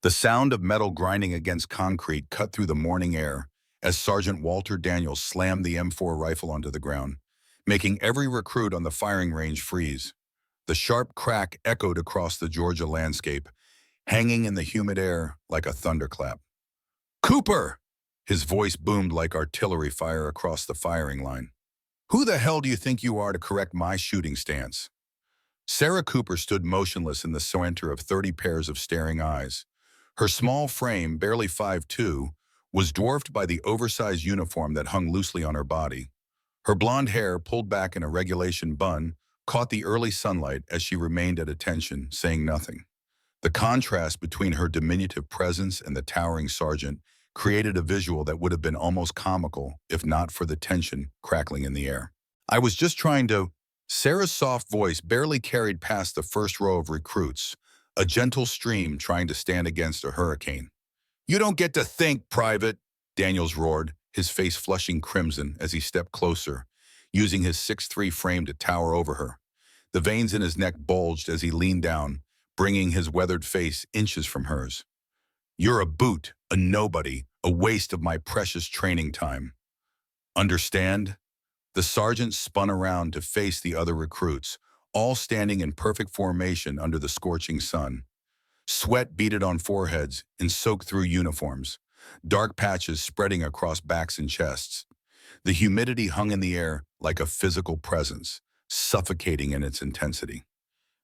The sound of metal grinding against concrete cut through the morning air as Sergeant Walter Daniels slammed the M4 rifle onto the ground, making every recruit on the firing range freeze. The sharp crack echoed across the Georgia landscape, hanging in the humid air like a thunderclap. "Cooper!" His voice boomed like artillery fire across the firing line. "Who the hell do you think you are to correct my shooting stance?" Sarah Cooper stood motionless in the center of 30 pairs of staring eyes. Her small frame, barely 5'2", was dwarfed by the oversized uniform that hung loosely on her body. Her blonde hair, pulled back in a regulation bun, caught the early sunlight as she remained at attention, saying nothing. The contrast between her diminutive presence and the towering sergeant created a visual that would have been almost comical if not for the tension crackling in the air. "I was just trying to—" Sarah's soft voice barely carried past the first row of recruits, a gentle stream trying to stand against a hurricane. "You don't get to think, Private," Daniels roared, his face flushing crimson as he stepped closer, using his 6'3" frame to tower over her. The veins in his neck bulged as he leaned down, bringing his weathered face inches from hers. "You're a boot, a nobody, a waste of my precious training time. Understand?" The sergeant spun around to face the other recruits, all standing in perfect formation under the scorching sun. Sweat beaded on foreheads and soaked through uniforms, dark patches spreading across backs and chests. The humidity hung in the air like a physical presence, suffocating in its intensity.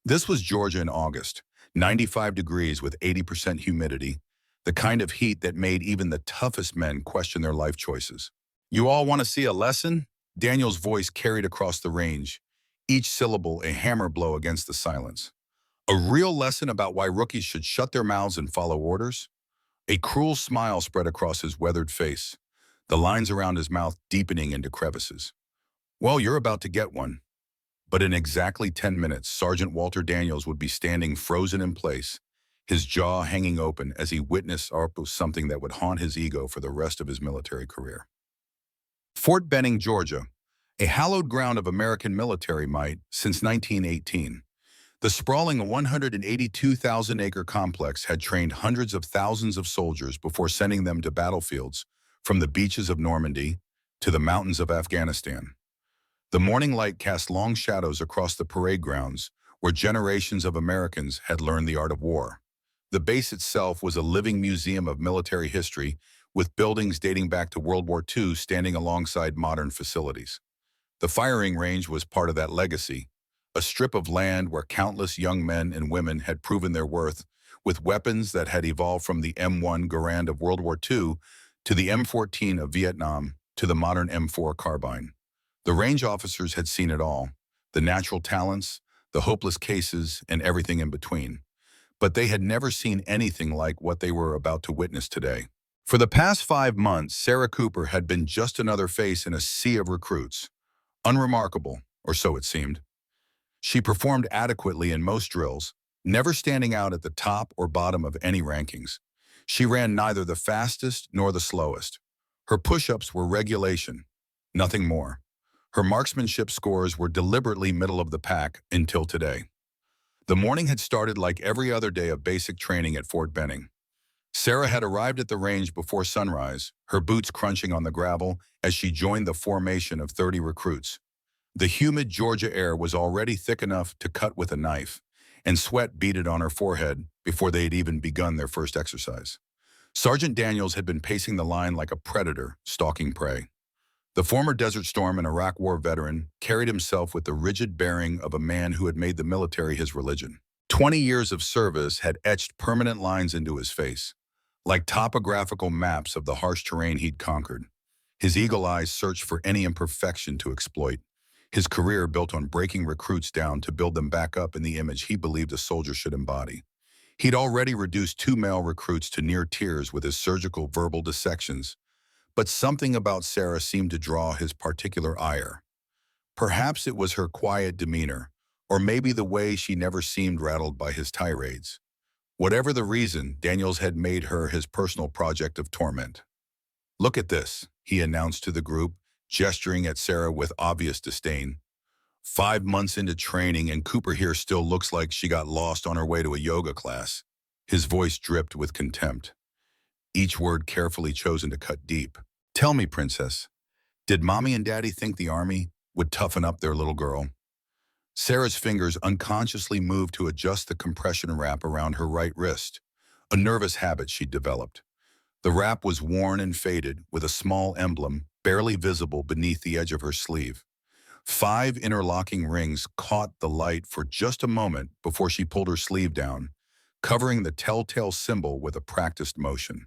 This was Georgia in August, 95 degrees with 80% humidity, the kind of heat that made even the toughest men question their life choices. "You all want to see a lesson?" Daniel's voice carried across the range, each syllable a hammer blow against the silence. "A real lesson about why rookies should shut their mouths and follow orders?" A cruel smile spread across his weathered face, the lines around his mouth deepening into crevices. "Well, you're about to get one." But in exactly 10 minutes, Sergeant Walter Daniels would be standing frozen in place, his jaw hanging open as he witnessed something that would haunt his ego for the rest of his military career. Fort Benning, Georgia, a hallowed ground of American military might since 1918. The sprawling 182,000-acre complex had trained hundreds of thousands of soldiers before sending them to battlefields, from the beaches of Normandy to the mountains of Afghanistan. The morning light cast long shadows across the parade grounds, where generations of Americans had learned the art of war. The base itself was a living museum of military history, with buildings dating back to World War II standing alongside modern facilities. The firing range was part of that legacy, a strip of land where countless young men and women had proven their worth, with weapons that had evolved from the M1 Garand of World War II to the M14 of Vietnam to the modern M4 carbine. The range officers had seen it all, the natural talents, the hopeless cases, and everything in between. But they had never seen anything like what they were about to witness today. For the past 5 months, Sarah Cooper had been just another face in a sea of recruits. Unremarkable, or so it seemed. She performed adequately in most drills, never standing out at the top or bottom of any rankings. She ran neither the fastest nor the slowest. Her push-ups were regulation, nothing more. Her marksmanship scores were deliberately middle of the pack until today. The morning had started like every other day of basic training at Fort Benning. Sarah had arrived at the range before sunrise, her boots crunching on the gravel as she joined the formation of 30 recruits. The humid Georgia air was already thick enough to cut with a knife, and sweat beaded on her forehead before they had even begun their first exercise. Sergeant Daniels had been pacing the line like a predator stalking prey. The former Desert Storm and Iraq War veteran carried himself with the rigid bearing of a man who had made the military his religion. 20 years of service had etched permanent lines into his face, like topographical maps of the harsh terrain he'd conquered. His eagle eyes searched for any imperfection to exploit, his career built on breaking recruits down to build them back up in the image he believed a soldier should embody. He'd already reduced 2 male recruits to near tears with his surgical verbal dissections, but something about Sarah seemed to draw his particular ire. Perhaps it was her quiet demeanor, or maybe the way she never seemed rattled by his tirades. Whatever the reason, Daniels had made her his personal project of torment. "Look at this," he announced to the group, gesturing at Sarah with obvious disdain. 5 months into training and Cooper here still looks like she got lost on her way to a yoga class. His voice dripped with contempt, each word carefully chosen to cut deep. Tell me, princess, did mommy and daddy think the army would toughen up their little girl? Sarah's fingers unconsciously moved to adjust the compression wrap around her right wrist, a nervous habit she'd developed. The wrap was worn and faded, with a small emblem barely visible beneath the edge of her sleeve. 5 interlocking rings caught the light for just a moment before she pulled her sleeve down, covering the telltale symbol with a practiced motion.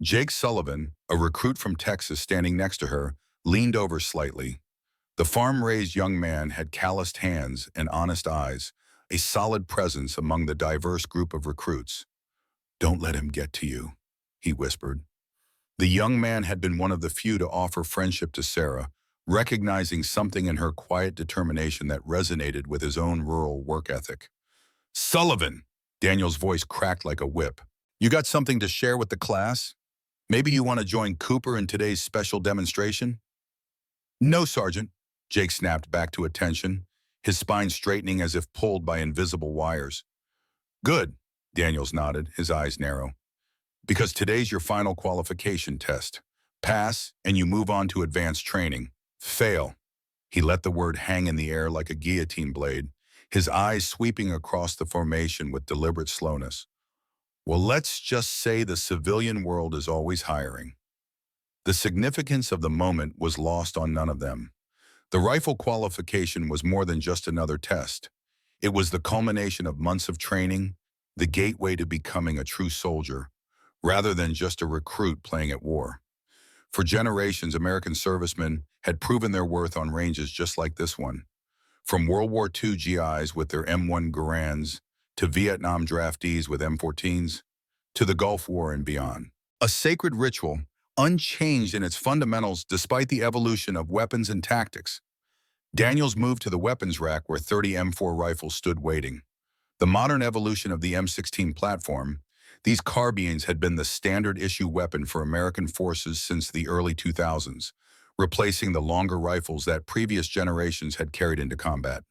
Jake Sullivan, a recruit from Texas standing next to her, leaned over slightly. The farm-raised young man had calloused hands and honest eyes, a solid presence among the diverse group of recruits. "Don't let him get to you," he whispered. The young man had been one of the few to offer friendship to Sarah, recognizing something in her quiet determination that resonated with his own rural work ethic. "Sullivan!" Daniel's voice cracked like a whip. "You got something to share with the class? Maybe you want to join Cooper in today's special demonstration?" "No, Sergeant," Jake snapped back to attention, his spine straightening as if pulled by invisible wires. "Good," Daniels nodded, his eyes narrow. "Because today's your final qualification test. Pass, and you move on to advanced training. Fail." He let the word hang in the air like a guillotine blade, his eyes sweeping across the formation with deliberate slowness. "Well, let's just say the civilian world is always hiring." The significance of the moment was lost on none of them. The rifle qualification was more than just another test. It was the culmination of months of training, the gateway to becoming a true soldier, rather than just a recruit playing at war. For generations, American servicemen had proven their worth on ranges just like this one. From World War II GIs with their M1 Garands, to Vietnam draftees with M14s, to the Gulf War and beyond. A sacred ritual, unchanged in its fundamentals despite the evolution of weapons and tactics. Daniels moved to the weapons rack where 30 M4 rifles stood waiting. The modern evolution of the M16 platform, these carbines had been the standard issue weapon for American forces since the early 2000s, replacing the longer rifles that previous generations had carried into combat.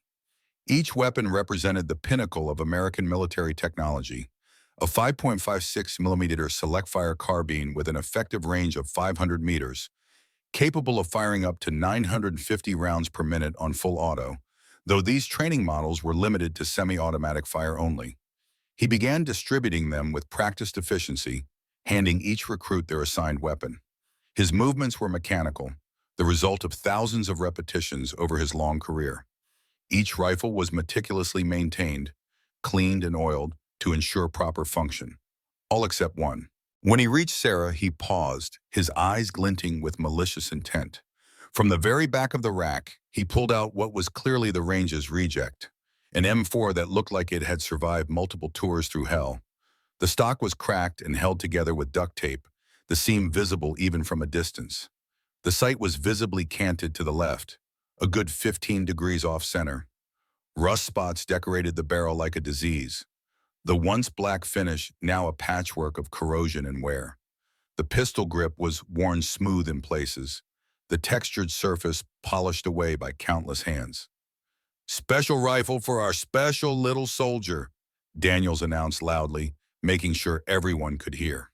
Each weapon represented the pinnacle of American military technology, a 5.56mm select-fire carbine with an effective range of 500 meters, capable of firing up to 950 rounds per minute on full auto, though these training models were limited to semi-automatic fire only. He began distributing them with practiced efficiency, handing each recruit their assigned weapon. His movements were mechanical, the result of thousands of repetitions over his long career. Each rifle was meticulously maintained, cleaned and oiled to ensure proper function, all except one. When he reached Sarah, he paused, his eyes glinting with malicious intent. From the very back of the rack, he pulled out what was clearly the range's reject, an M4 that looked like it had survived multiple tours through hell. The stock was cracked and held together with duct tape, the seam visible even from a distance. The sight was visibly canted to the left, a good 15 degrees off center. Rust spots decorated the barrel like a disease, the once black finish now a patchwork of corrosion and wear. The pistol grip was worn smooth in places, the textured surface polished away by countless hands. "Special rifle for our special little soldier," Daniels announced loudly, making sure everyone could hear.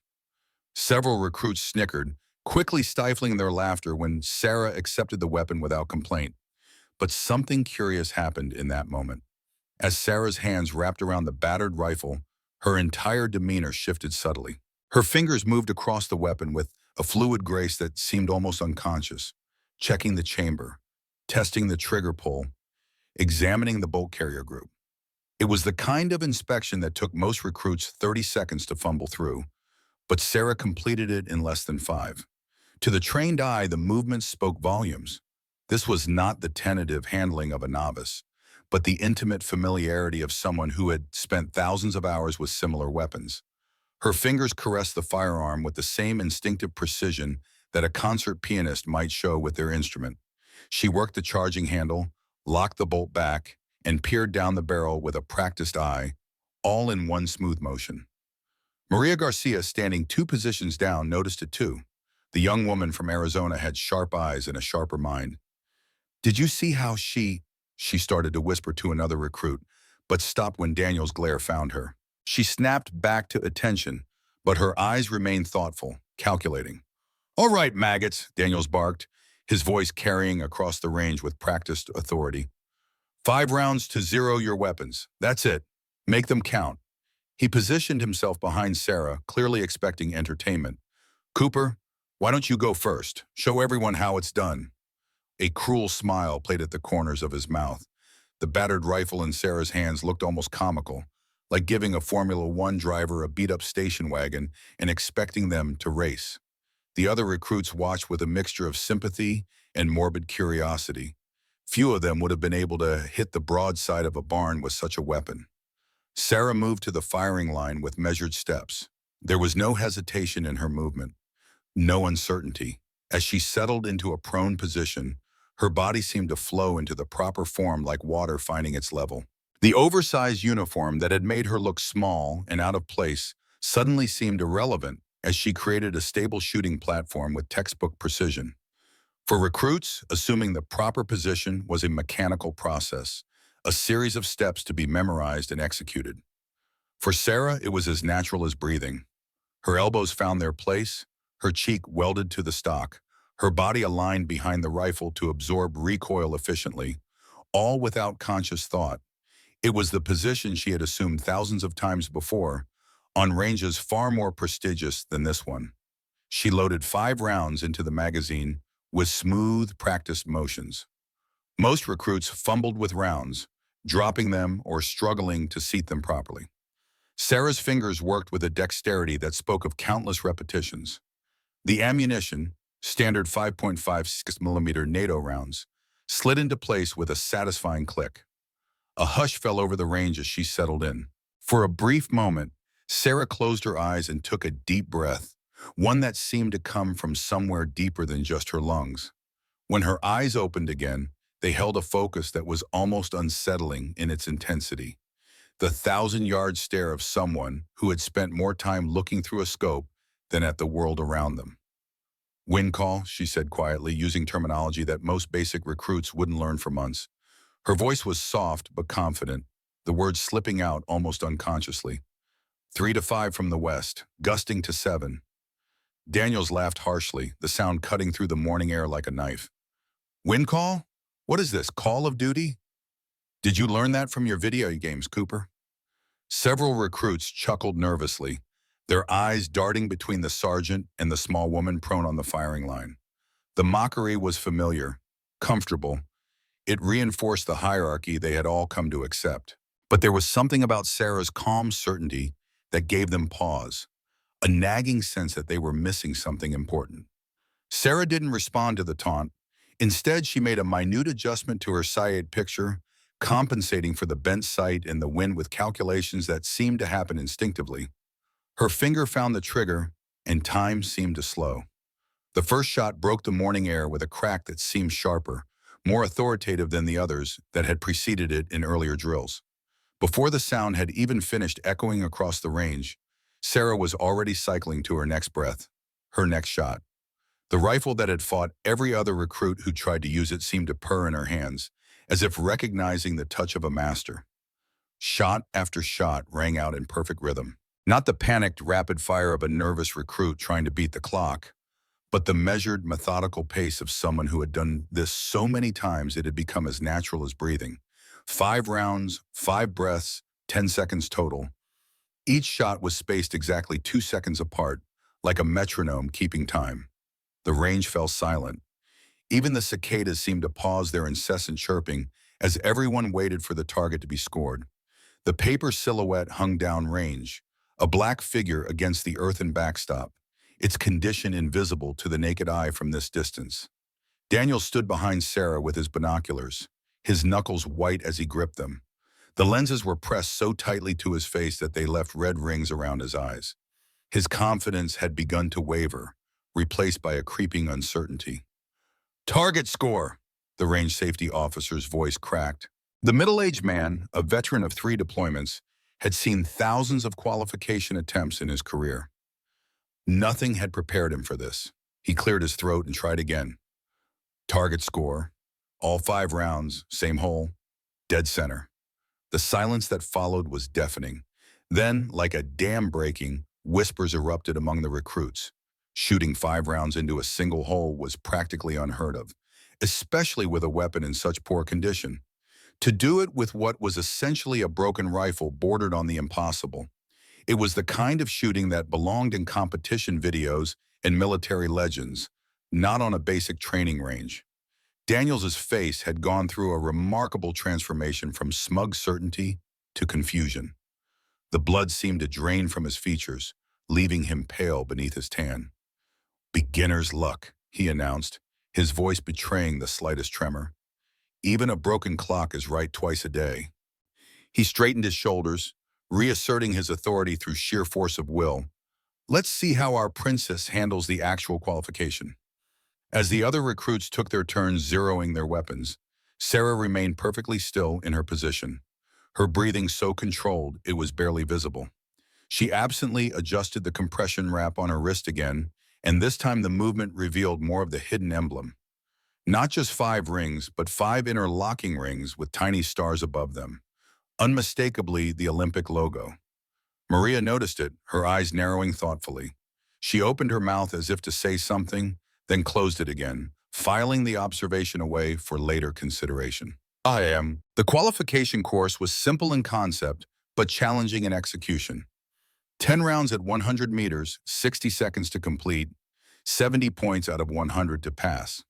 Several recruits snickered, quickly stifling their laughter when Sarah accepted the weapon without complaint. But something curious happened in that moment. As Sarah's hands wrapped around the battered rifle, her entire demeanor shifted subtly. Her fingers moved across the weapon with a fluid grace that seemed almost unconscious, checking the chamber, testing the trigger pull, examining the bolt carrier group. It was the kind of inspection that took most recruits 30 seconds to fumble through, but Sarah completed it in less than 5. To the trained eye, the movements spoke volumes. This was not the tentative handling of a novice, but the intimate familiarity of someone who had spent thousands of hours with similar weapons. Her fingers caressed the firearm with the same instinctive precision that a concert pianist might show with their instrument. She worked the charging handle, locked the bolt back, and peered down the barrel with a practiced eye, all in one smooth motion. Maria Garcia, standing 2 positions down, noticed it too. The young woman from Arizona had sharp eyes and a sharper mind. "Did you see how she started to whisper to another recruit, but stopped when Daniel's glare found her. She snapped back to attention, but her eyes remained thoughtful, calculating. "All right, maggots," Daniels barked, his voice carrying across the range with practiced authority. "5 rounds to zero your weapons. That's it. Make them count." He positioned himself behind Sarah, clearly expecting entertainment. "Cooper, why don't you go first? Show everyone how it's done." A cruel smile played at the corners of his mouth. The battered rifle in Sarah's hands looked almost comical, like giving a Formula One driver a beat-up station wagon and expecting them to race. The other recruits watched with a mixture of sympathy and morbid curiosity. Few of them would have been able to hit the broadside of a barn with such a weapon. Sarah moved to the firing line with measured steps. There was no hesitation in her movement, no uncertainty. As she settled into a prone position, her body seemed to flow into the proper form like water finding its level. The oversized uniform that had made her look small and out of place suddenly seemed irrelevant as she created a stable shooting platform with textbook precision. For recruits, assuming the proper position was a mechanical process, a series of steps to be memorized and executed. For Sarah, it was as natural as breathing. Her elbows found their place, her cheek welded to the stock, her body aligned behind the rifle to absorb recoil efficiently, all without conscious thought. It was the position she had assumed thousands of times before, on ranges far more prestigious than this one. She loaded 5 rounds into the magazine with smooth, practiced motions. Most recruits fumbled with rounds, dropping them or struggling to seat them properly. Sarah's fingers worked with a dexterity that spoke of countless repetitions. The ammunition, standard 5.56mm NATO rounds, slid into place with a satisfying click. A hush fell over the range as she settled in. For a brief moment, Sarah closed her eyes and took a deep breath, one that seemed to come from somewhere deeper than just her lungs. When her eyes opened again, they held a focus that was almost unsettling in its intensity. The 1,000-yard stare of someone who had spent more time looking through a scope than at the world around them. "Wind call," she said quietly, using terminology that most basic recruits wouldn't learn for months. Her voice was soft but confident, the words slipping out almost unconsciously. 3 to 5 from the west, gusting to 7. Daniels laughed harshly, the sound cutting through the morning air like a knife. "Wind call? What is this, Call of Duty? Did you learn that from your video games, Cooper?" Several recruits chuckled nervously, their eyes darting between the sergeant and the small woman prone on the firing line. The mockery was familiar, comfortable. It reinforced the hierarchy they had all come to accept. But there was something about Sarah's calm certainty that gave them pause, a nagging sense that they were missing something important. Sarah didn't respond to the taunt. Instead, she made a minute adjustment to her sight picture, compensating for the bent sight and the wind with calculations that seemed to happen instinctively. Her finger found the trigger, and time seemed to slow. The first shot broke the morning air with a crack that seemed sharper, more authoritative than the others that had preceded it in earlier drills. Before the sound had even finished echoing across the range, Sarah was already cycling to her next breath, her next shot. The rifle that had fought every other recruit who tried to use it seemed to purr in her hands, as if recognizing the touch of a master. Shot after shot rang out in perfect rhythm. Not the panicked rapid fire of a nervous recruit trying to beat the clock, but the measured, methodical pace of someone who had done this so many times it had become as natural as breathing. 5 rounds, 5 breaths, 10 seconds total. Each shot was spaced exactly 2 seconds apart, like a metronome keeping time. The range fell silent. Even the cicadas seemed to pause their incessant chirping as everyone waited for the target to be scored. The paper silhouette hung downrange, a black figure against the earthen backstop, its condition invisible to the naked eye from this distance. Daniel stood behind Sarah with his binoculars, his knuckles white as he gripped them. The lenses were pressed so tightly to his face that they left red rings around his eyes. His confidence had begun to waver, replaced by a creeping uncertainty. "Target score!" The range safety officer's voice cracked. The middle-aged man, a veteran of 3 deployments, had seen thousands of qualification attempts in his career. Nothing had prepared him for this. He cleared his throat and tried again. Target score. All 5 rounds, same hole, dead center. The silence that followed was deafening. Then, like a dam breaking, whispers erupted among the recruits. Shooting 5 rounds into a single hole was practically unheard of, especially with a weapon in such poor condition. To do it with what was essentially a broken rifle bordered on the impossible. It was the kind of shooting that belonged in competition videos and military legends, not on a basic training range. Daniels's face had gone through a remarkable transformation from smug certainty to confusion. The blood seemed to drain from his features, leaving him pale beneath his tan. "Beginner's luck," he announced, his voice betraying the slightest tremor. "Even a broken clock is right twice a day." He straightened his shoulders, reasserting his authority through sheer force of will. "Let's see how our princess handles the actual qualification." As the other recruits took their turns zeroing their weapons, Sarah remained perfectly still in her position, her breathing so controlled it was barely visible. She absently adjusted the compression wrap on her wrist again, and this time the movement revealed more of the hidden emblem. Not just 5 rings, but 5 interlocking rings with tiny stars above them, unmistakably the Olympic logo. Maria noticed it, her eyes narrowing thoughtfully. She opened her mouth as if to say something, then closed it again, filing the observation away for later consideration. The qualification course was simple in concept, but challenging in execution. 10 rounds at 100 meters, 60 seconds to complete, 70 points out of 100 to pass.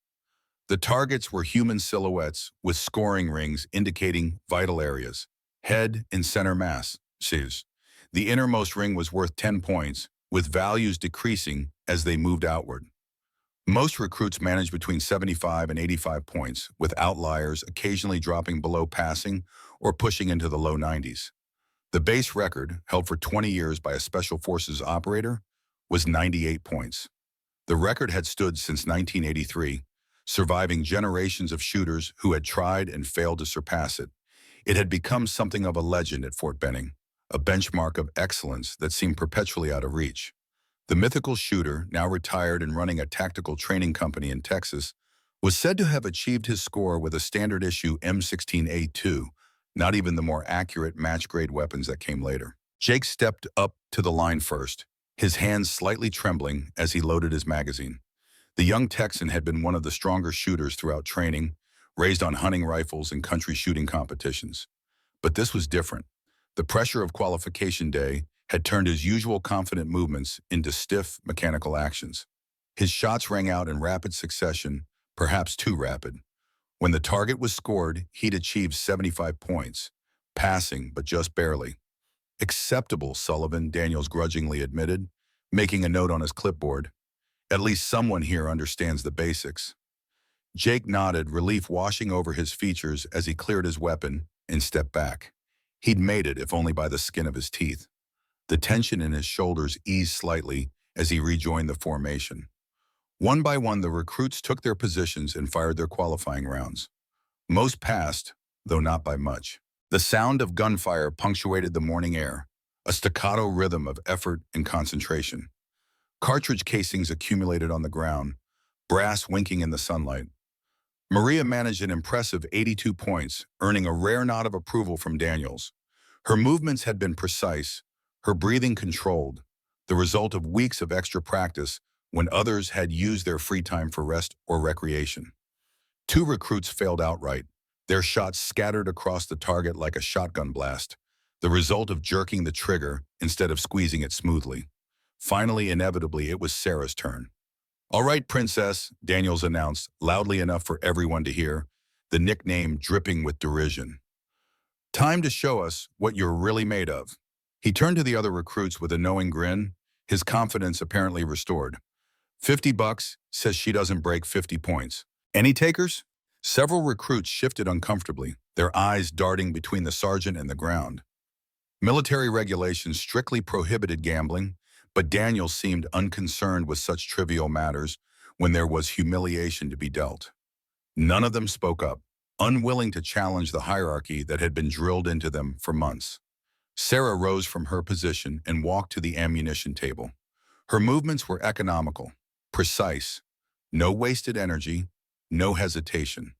The targets were human silhouettes with scoring rings indicating vital areas, head and center mass. The innermost ring was worth 10 points, with values decreasing as they moved outward. Most recruits managed between 75 and 85 points, with outliers occasionally dropping below passing or pushing into the low 90s. The base record, held for 20 years by a Special Forces operator, was 98 points. The record had stood since 1983, surviving generations of shooters who had tried and failed to surpass it. It had become something of a legend at Fort Benning, a benchmark of excellence that seemed perpetually out of reach. The mythical shooter, now retired and running a tactical training company in Texas, was said to have achieved his score with a standard-issue M16A2, not even the more accurate match-grade weapons that came later. Jake stepped up to the line first, his hands slightly trembling as he loaded his magazine. The young Texan had been one of the stronger shooters throughout training, raised on hunting rifles and country shooting competitions. But this was different. The pressure of qualification day had turned his usual confident movements into stiff, mechanical actions. His shots rang out in rapid succession, perhaps too rapid. When the target was scored, he'd achieved 75 points, passing, but just barely. "Acceptable," Sullivan, Daniels grudgingly admitted, making a note on his clipboard. "At least someone here understands the basics." Jake nodded, relief washing over his features as he cleared his weapon and stepped back. He'd made it, if only by the skin of his teeth. The tension in his shoulders eased slightly as he rejoined the formation. One by one, the recruits took their positions and fired their qualifying rounds. Most passed, though not by much. The sound of gunfire punctuated the morning air, a staccato rhythm of effort and concentration. Cartridge casings accumulated on the ground, brass winking in the sunlight. Maria managed an impressive 82 points, earning a rare nod of approval from Daniels. Her movements had been precise, her breathing controlled, the result of weeks of extra practice when others had used their free time for rest or recreation. 2 recruits failed outright, their shots scattered across the target like a shotgun blast, the result of jerking the trigger instead of squeezing it smoothly. Finally, inevitably, it was Sarah's turn. "All right, Princess," Daniels announced, loudly enough for everyone to hear, the nickname dripping with derision. "Time to show us what you're really made of." He turned to the other recruits with a knowing grin, his confidence apparently restored. $50 says she doesn't break 50 points. Any takers?" Several recruits shifted uncomfortably, their eyes darting between the sergeant and the ground. Military regulations strictly prohibited gambling, but Daniel seemed unconcerned with such trivial matters when there was humiliation to be dealt. None of them spoke up, unwilling to challenge the hierarchy that had been drilled into them for months. Sarah rose from her position and walked to the ammunition table. Her movements were economical, precise, no wasted energy, no hesitation.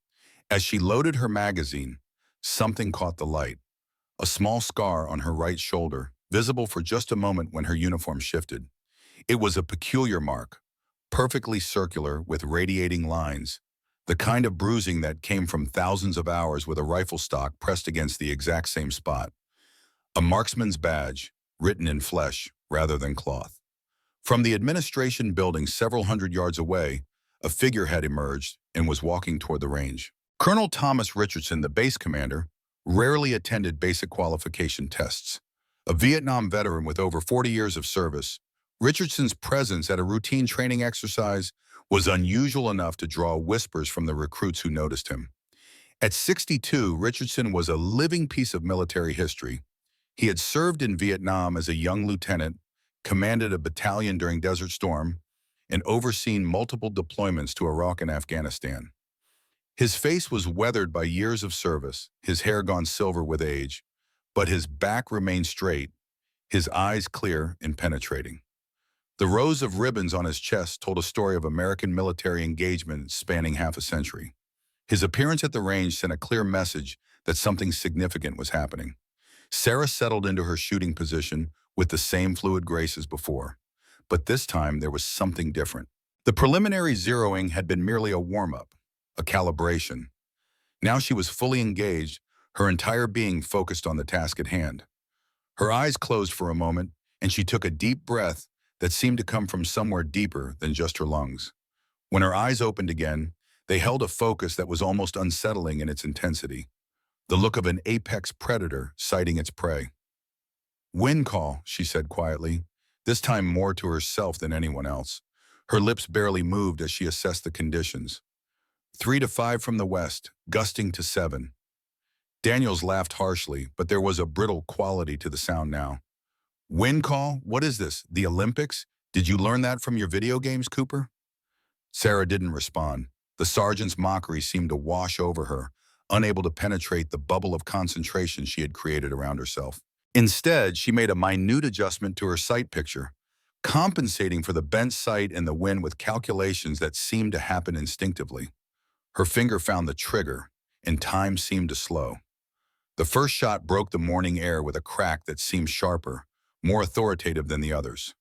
As she loaded her magazine, something caught the light. A small scar on her right shoulder, visible for just a moment when her uniform shifted. It was a peculiar mark, perfectly circular with radiating lines, the kind of bruising that came from thousands of hours with a rifle stock pressed against the exact same spot. A marksman's badge, written in flesh rather than cloth. From the administration building several hundred yards away, a figure had emerged and was walking toward the range. Colonel Thomas Richardson, the base commander, rarely attended basic qualification tests. A Vietnam veteran with over 40 years of service, Richardson's presence at a routine training exercise was unusual enough to draw whispers from the recruits who noticed him. At 62, Richardson was a living piece of military history. He had served in Vietnam as a young lieutenant, commanded a battalion during Desert Storm, and overseen multiple deployments to Iraq and Afghanistan. His face was weathered by years of service, his hair gone silver with age, but his back remained straight, his eyes clear and penetrating. The rows of ribbons on his chest told a story of American military engagement spanning half a century. His appearance at the range sent a clear message that something significant was happening. Sarah settled into her shooting position with the same fluid grace as before, but this time there was something different. The preliminary zeroing had been merely a warm-up, a calibration. Now she was fully engaged, her entire being focused on the task at hand. Her eyes closed for a moment, and she took a deep breath that seemed to come from somewhere deeper than just her lungs. When her eyes opened again, they held a focus that was almost unsettling in its intensity, the look of an apex predator sighting its prey. "Wind call," she said quietly, this time more to herself than anyone else. Her lips barely moved as she assessed the conditions. 3 to 5 from the west, gusting to 7. Daniels laughed harshly, but there was a brittle quality to the sound now. "Wind call? What is this? The Olympics? Did you learn that from your video games, Cooper?" Sarah didn't respond. The sergeant's mockery seemed to wash over her, unable to penetrate the bubble of concentration she had created around herself. Instead, she made a minute adjustment to her sight picture, compensating for the bent sight and the wind with calculations that seemed to happen instinctively. Her finger found the trigger, and time seemed to slow. The first shot broke the morning air with a crack that seemed sharper, more authoritative than the others.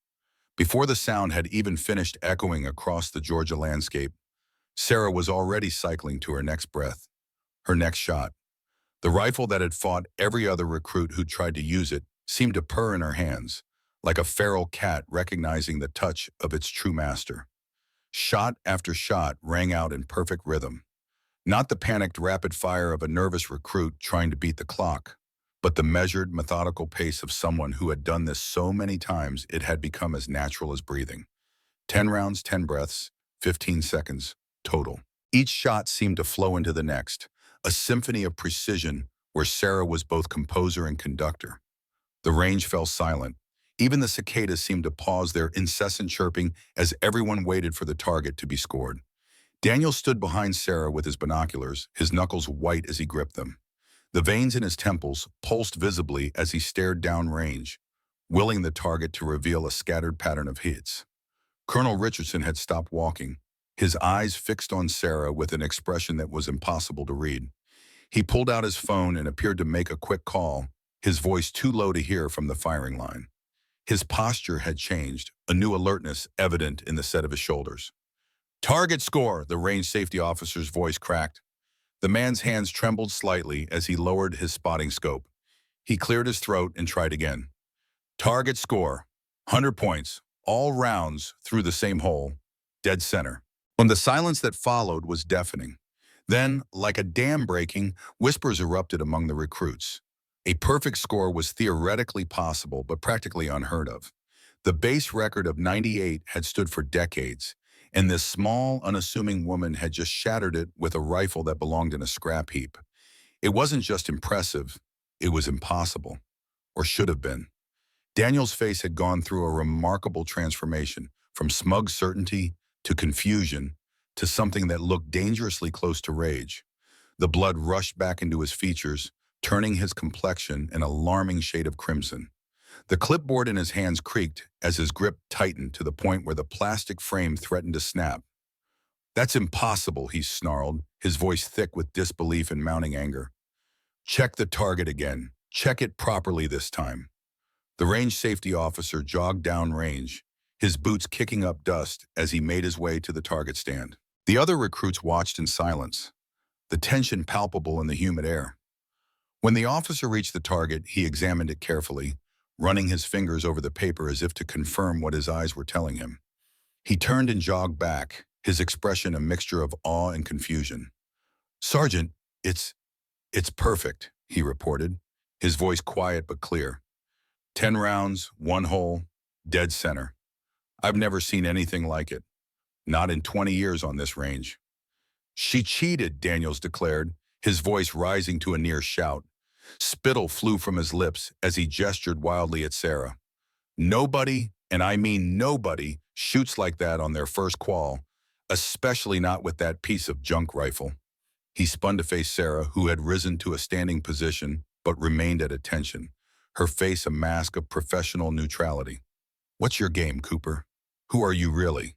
Before the sound had even finished echoing across the Georgia landscape, Sarah was already cycling to her next breath, her next shot. The rifle that had fought every other recruit who tried to use it seemed to purr in her hands, like a feral cat recognizing the touch of its true master. Shot after shot rang out in perfect rhythm. Not the panicked rapid fire of a nervous recruit trying to beat the clock, but the measured, methodical pace of someone who had done this so many times it had become as natural as breathing. 10 rounds, 10 breaths, 15 seconds, total. Each shot seemed to flow into the next, a symphony of precision where Sarah was both composer and conductor. The range fell silent. Even the cicadas seemed to pause their incessant chirping as everyone waited for the target to be scored. Daniel stood behind Sarah with his binoculars, his knuckles white as he gripped them. The veins in his temples pulsed visibly as he stared downrange, willing the target to reveal a scattered pattern of hits. Colonel Richardson had stopped walking, his eyes fixed on Sarah with an expression that was impossible to read. He pulled out his phone and appeared to make a quick call, his voice too low to hear from the firing line. His posture had changed, a new alertness evident in the set of his shoulders. "Target score," the range safety officer's voice cracked. The man's hands trembled slightly as he lowered his spotting scope. He cleared his throat and tried again. "Target score, 100 points, all rounds through the same hole, dead center." And the silence that followed was deafening. Then, like a dam breaking, whispers erupted among the recruits. A perfect score was theoretically possible, but practically unheard of. The base record of 98 had stood for decades, and this small, unassuming woman had just shattered it with a rifle that belonged in a scrap heap. It wasn't just impressive, it was impossible, or should have been. Daniel's face had gone through a remarkable transformation, from smug certainty to confusion to something that looked dangerously close to rage. The blood rushed back into his features, turning his complexion an alarming shade of crimson. The clipboard in his hands creaked as his grip tightened to the point where the plastic frame threatened to snap. "That's impossible," he snarled, his voice thick with disbelief and mounting anger. "Check the target again. Check it properly this time." The range safety officer jogged down range, his boots kicking up dust as he made his way to the target stand. The other recruits watched in silence, the tension palpable in the humid air. When the officer reached the target, he examined it carefully, running his fingers over the paper as if to confirm what his eyes were telling him. He turned and jogged back, his expression a mixture of awe and confusion. "Sergeant, it's perfect," he reported, his voice quiet but clear. 10 rounds, one hole, dead center. I've never seen anything like it. Not in 20 years on this range. "She cheated," Daniels declared, his voice rising to a near shout. Spittle flew from his lips as he gestured wildly at Sarah. "Nobody, and I mean nobody, shoots like that on their first qual, especially not with that piece of junk rifle." He spun to face Sarah, who had risen to a standing position but remained at attention, her face a mask of professional neutrality. "What's your game, Cooper? Who are you really?"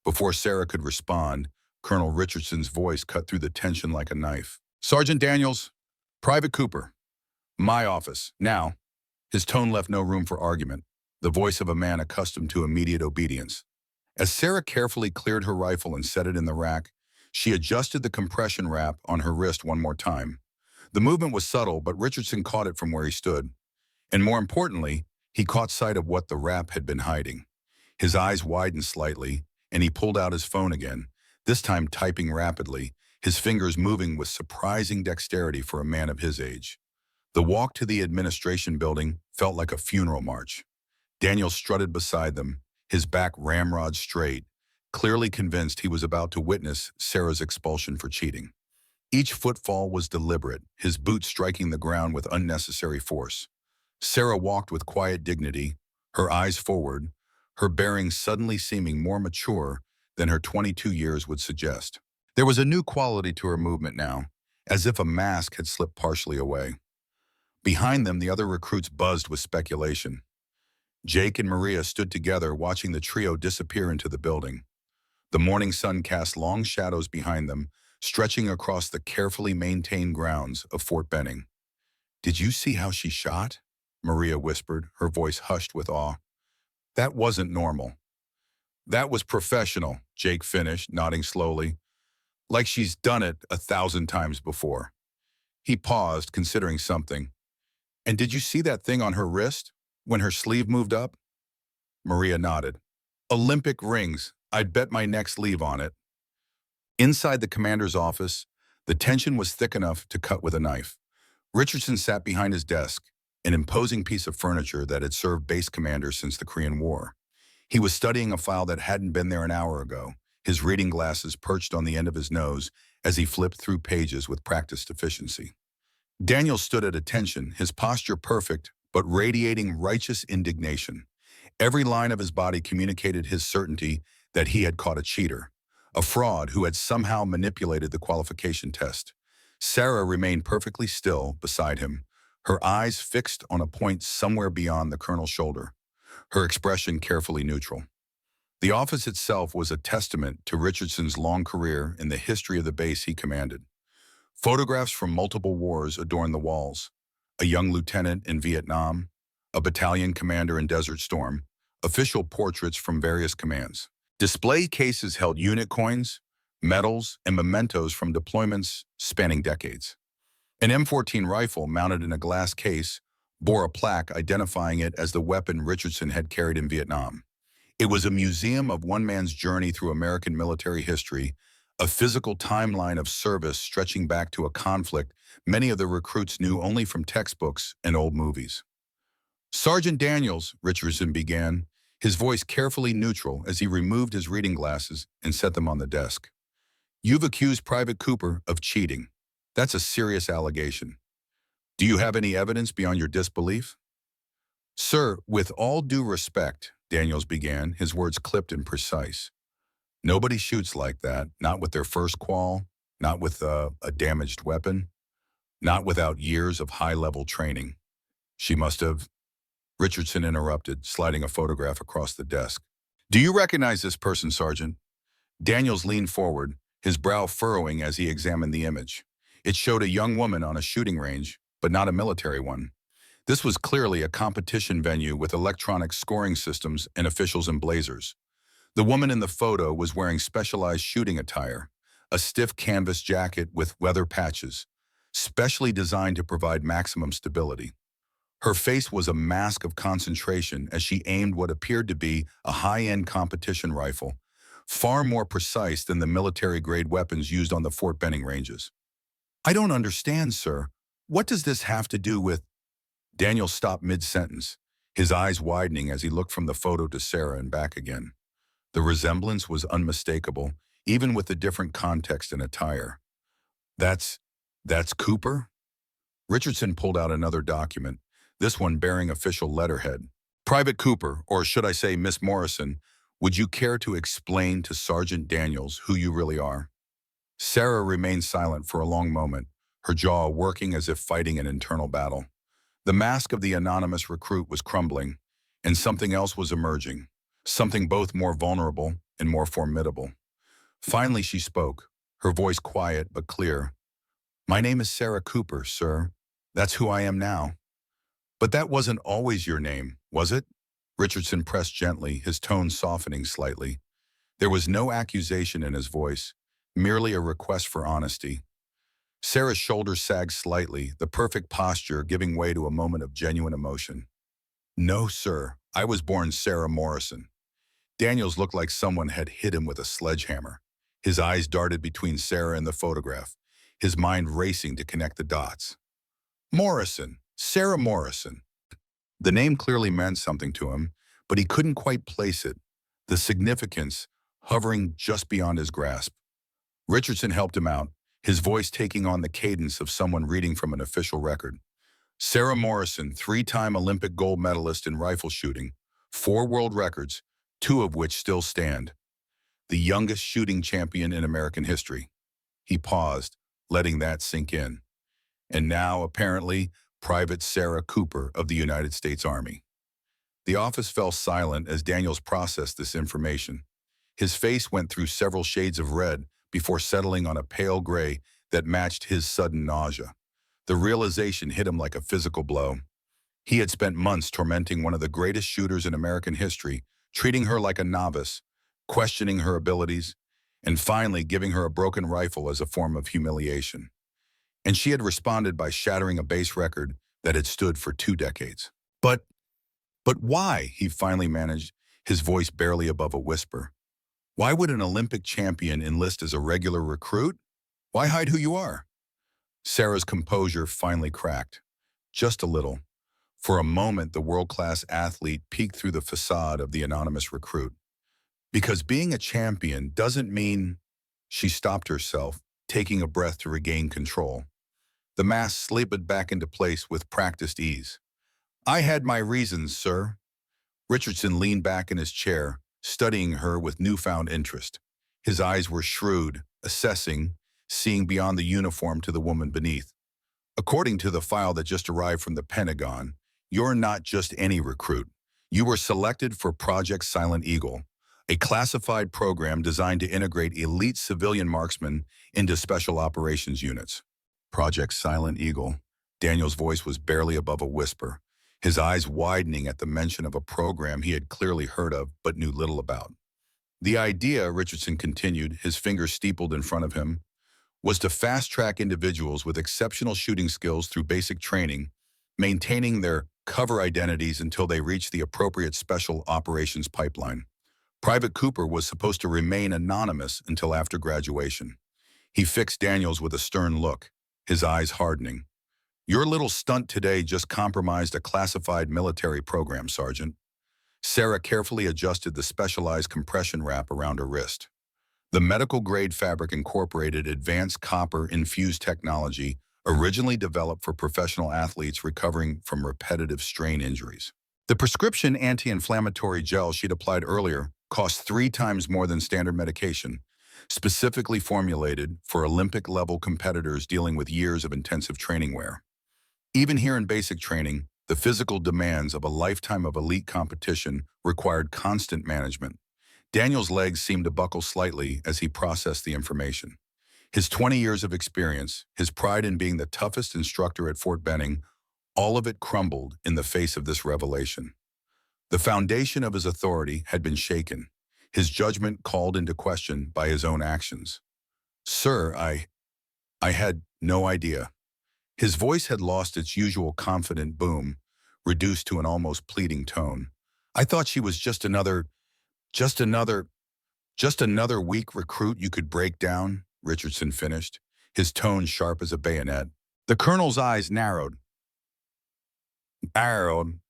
Before Sarah could respond, Colonel Richardson's voice cut through the tension like a knife. "Sergeant Daniels, Private Cooper, my office, now." His tone left no room for argument, the voice of a man accustomed to immediate obedience. As Sarah carefully cleared her rifle and set it in the rack, she adjusted the compression wrap on her wrist one more time. The movement was subtle, but Richardson caught it from where he stood. And more importantly, he caught sight of what the wrap had been hiding. His eyes widened slightly, and he pulled out his phone again, this time typing rapidly, his fingers moving with surprising dexterity for a man of his age. The walk to the administration building felt like a funeral march. Daniel strutted beside them, his back ramrod straight, clearly convinced he was about to witness Sarah's expulsion for cheating. Each footfall was deliberate, his boots striking the ground with unnecessary force. Sarah walked with quiet dignity, her eyes forward, her bearing suddenly seeming more mature than her 22 years would suggest. There was a new quality to her movement now, as if a mask had slipped partially away. Behind them, the other recruits buzzed with speculation. Jake and Maria stood together, watching the trio disappear into the building. The morning sun cast long shadows behind them, stretching across the carefully maintained grounds of Fort Benning. "Did you see how she shot?" Maria whispered, her voice hushed with awe. "That wasn't normal." "That was professional," Jake finished, nodding slowly. "Like she's done it 1,000 times before." He paused, considering something. "And did you see that thing on her wrist, when her sleeve moved up?" Maria nodded. "Olympic rings. I'd bet my next sleeve on it." Inside the commander's office, the tension was thick enough to cut with a knife. Richardson sat behind his desk, an imposing piece of furniture that had served base commanders since the Korean War. He was studying a file that hadn't been there an hour ago, his reading glasses perched on the end of his nose as he flipped through pages with practiced efficiency. Daniel stood at attention, his posture perfect, but radiating righteous indignation. Every line of his body communicated his certainty that he had caught a cheater, a fraud who had somehow manipulated the qualification test. Sarah remained perfectly still beside him, her eyes fixed on a point somewhere beyond the colonel's shoulder, her expression carefully neutral. The office itself was a testament to Richardson's long career in the history of the base he commanded. Photographs from multiple wars adorned the walls: a young lieutenant in Vietnam, a battalion commander in Desert Storm, official portraits from various commands. Display cases held unit coins, medals, and mementos from deployments spanning decades. An M14 rifle mounted in a glass case bore a plaque identifying it as the weapon Richardson had carried in Vietnam. It was a museum of one man's journey through American military history, a physical timeline of service stretching back to a conflict many of the recruits knew only from textbooks and old movies. "Sergeant Daniels," Richardson began, his voice carefully neutral as he removed his reading glasses and set them on the desk. "You've accused Private Cooper of cheating. That's a serious allegation. Do you have any evidence beyond your disbelief?" "Sir, with all due respect," Daniels began, his words clipped and precise. "Nobody shoots like that, not with their first qual, not with a damaged weapon, not without years of high-level training. She must have—" Richardson interrupted, sliding a photograph across the desk. "Do you recognize this person, Sergeant?" Daniels leaned forward, his brow furrowing as he examined the image. It showed a young woman on a shooting range, but not a military one. This was clearly a competition venue with electronic scoring systems and officials in blazers. The woman in the photo was wearing specialized shooting attire, a stiff canvas jacket with weather patches, specially designed to provide maximum stability. Her face was a mask of concentration as she aimed what appeared to be a high-end competition rifle, far more precise than the military-grade weapons used on the Fort Benning ranges. "I don't understand, sir. What does this have to do with—" Daniel stopped mid-sentence, his eyes widening as he looked from the photo to Sarah and back again. The resemblance was unmistakable, even with the different context and attire. That's, that's Cooper? Richardson pulled out another document, this one bearing official letterhead. "Private Cooper, or should I say Miss Morrison, would you care to explain to Sergeant Daniels who you really are?" Sarah remained silent for a long moment, her jaw working as if fighting an internal battle. The mask of the anonymous recruit was crumbling, and something else was emerging, something both more vulnerable and more formidable. Finally she spoke, her voice quiet but clear. "My name is Sarah Cooper, sir. That's who I am now." "But that wasn't always your name, was it?" Richardson pressed gently, his tone softening slightly. There was no accusation in his voice, merely a request for honesty. Sarah's shoulders sagged slightly, the perfect posture giving way to a moment of genuine emotion. "No, sir. I was born Sarah Morrison." Daniels looked like someone had hit him with a sledgehammer. His eyes darted between Sarah and the photograph, his mind racing to connect the dots. Morrison, Sarah Morrison. The name clearly meant something to him, but he couldn't quite place it, the significance hovering just beyond his grasp. Richardson helped him out, his voice taking on the cadence of someone reading from an official record. "Sarah Morrison, three-time Olympic gold medalist in rifle shooting, 4 world records, 2 of which still stand. The youngest shooting champion in American history." He paused, letting that sink in. "And now, apparently, Private Sarah Cooper of the United States Army." The office fell silent as Daniels processed this information. His face went through several shades of red before settling on a pale gray that matched his sudden nausea. The realization hit him like a physical blow. He had spent months tormenting one of the greatest shooters in American history, treating her like a novice, questioning her abilities, and finally giving her a broken rifle as a form of humiliation. And she had responded by shattering a base record that had stood for 2 decades. But why?" he finally managed, his voice barely above a whisper. "Why would an Olympic champion enlist as a regular recruit? Why hide who you are?" Sarah's composure finally cracked, just a little. For a moment, the world-class athlete peeked through the facade of the anonymous recruit. "Because being a champion doesn't mean—" She stopped herself, taking a breath to regain control. The mask slipped back into place with practiced ease. "I had my reasons, sir." Richardson leaned back in his chair, studying her with newfound interest. His eyes were shrewd, assessing, seeing beyond the uniform to the woman beneath. "According to the file that just arrived from the Pentagon, you're not just any recruit. You were selected for Project Silent Eagle, a classified program designed to integrate elite civilian marksmen into special operations units." Project Silent Eagle. Daniel's voice was barely above a whisper, his eyes widening at the mention of a program he had clearly heard of but knew little about. "The idea," Richardson continued, his fingers steepled in front of him, "was to fast-track individuals with exceptional shooting skills through basic training, maintaining their cover identities until they reached the appropriate special operations pipeline. Private Cooper was supposed to remain anonymous until after graduation." He fixed Daniels with a stern look, his eyes hardening. "Your little stunt today just compromised a classified military program, Sergeant." Sarah carefully adjusted the specialized compression wrap around her wrist. The medical-grade fabric incorporated advanced copper-infused technology originally developed for professional athletes recovering from repetitive strain injuries. The prescription anti-inflammatory gel she'd applied earlier cost 3 times more than standard medication, specifically formulated for Olympic-level competitors dealing with years of intensive training wear. Even here in basic training, the physical demands of a lifetime of elite competition required constant management. Daniel's legs seemed to buckle slightly as he processed the information. His 20 years of experience, his pride in being the toughest instructor at Fort Benning, All of it crumbled in the face of this revelation. The foundation of his authority had been shaken, his judgment called into question by his own actions. Sir, I had no idea. His voice had lost its usual confident boom, reduced to an almost pleading tone. I thought she was just another, just another weak recruit you could break down, Richardson finished, his tone sharp as a bayonet. The colonel's eyes narrowed,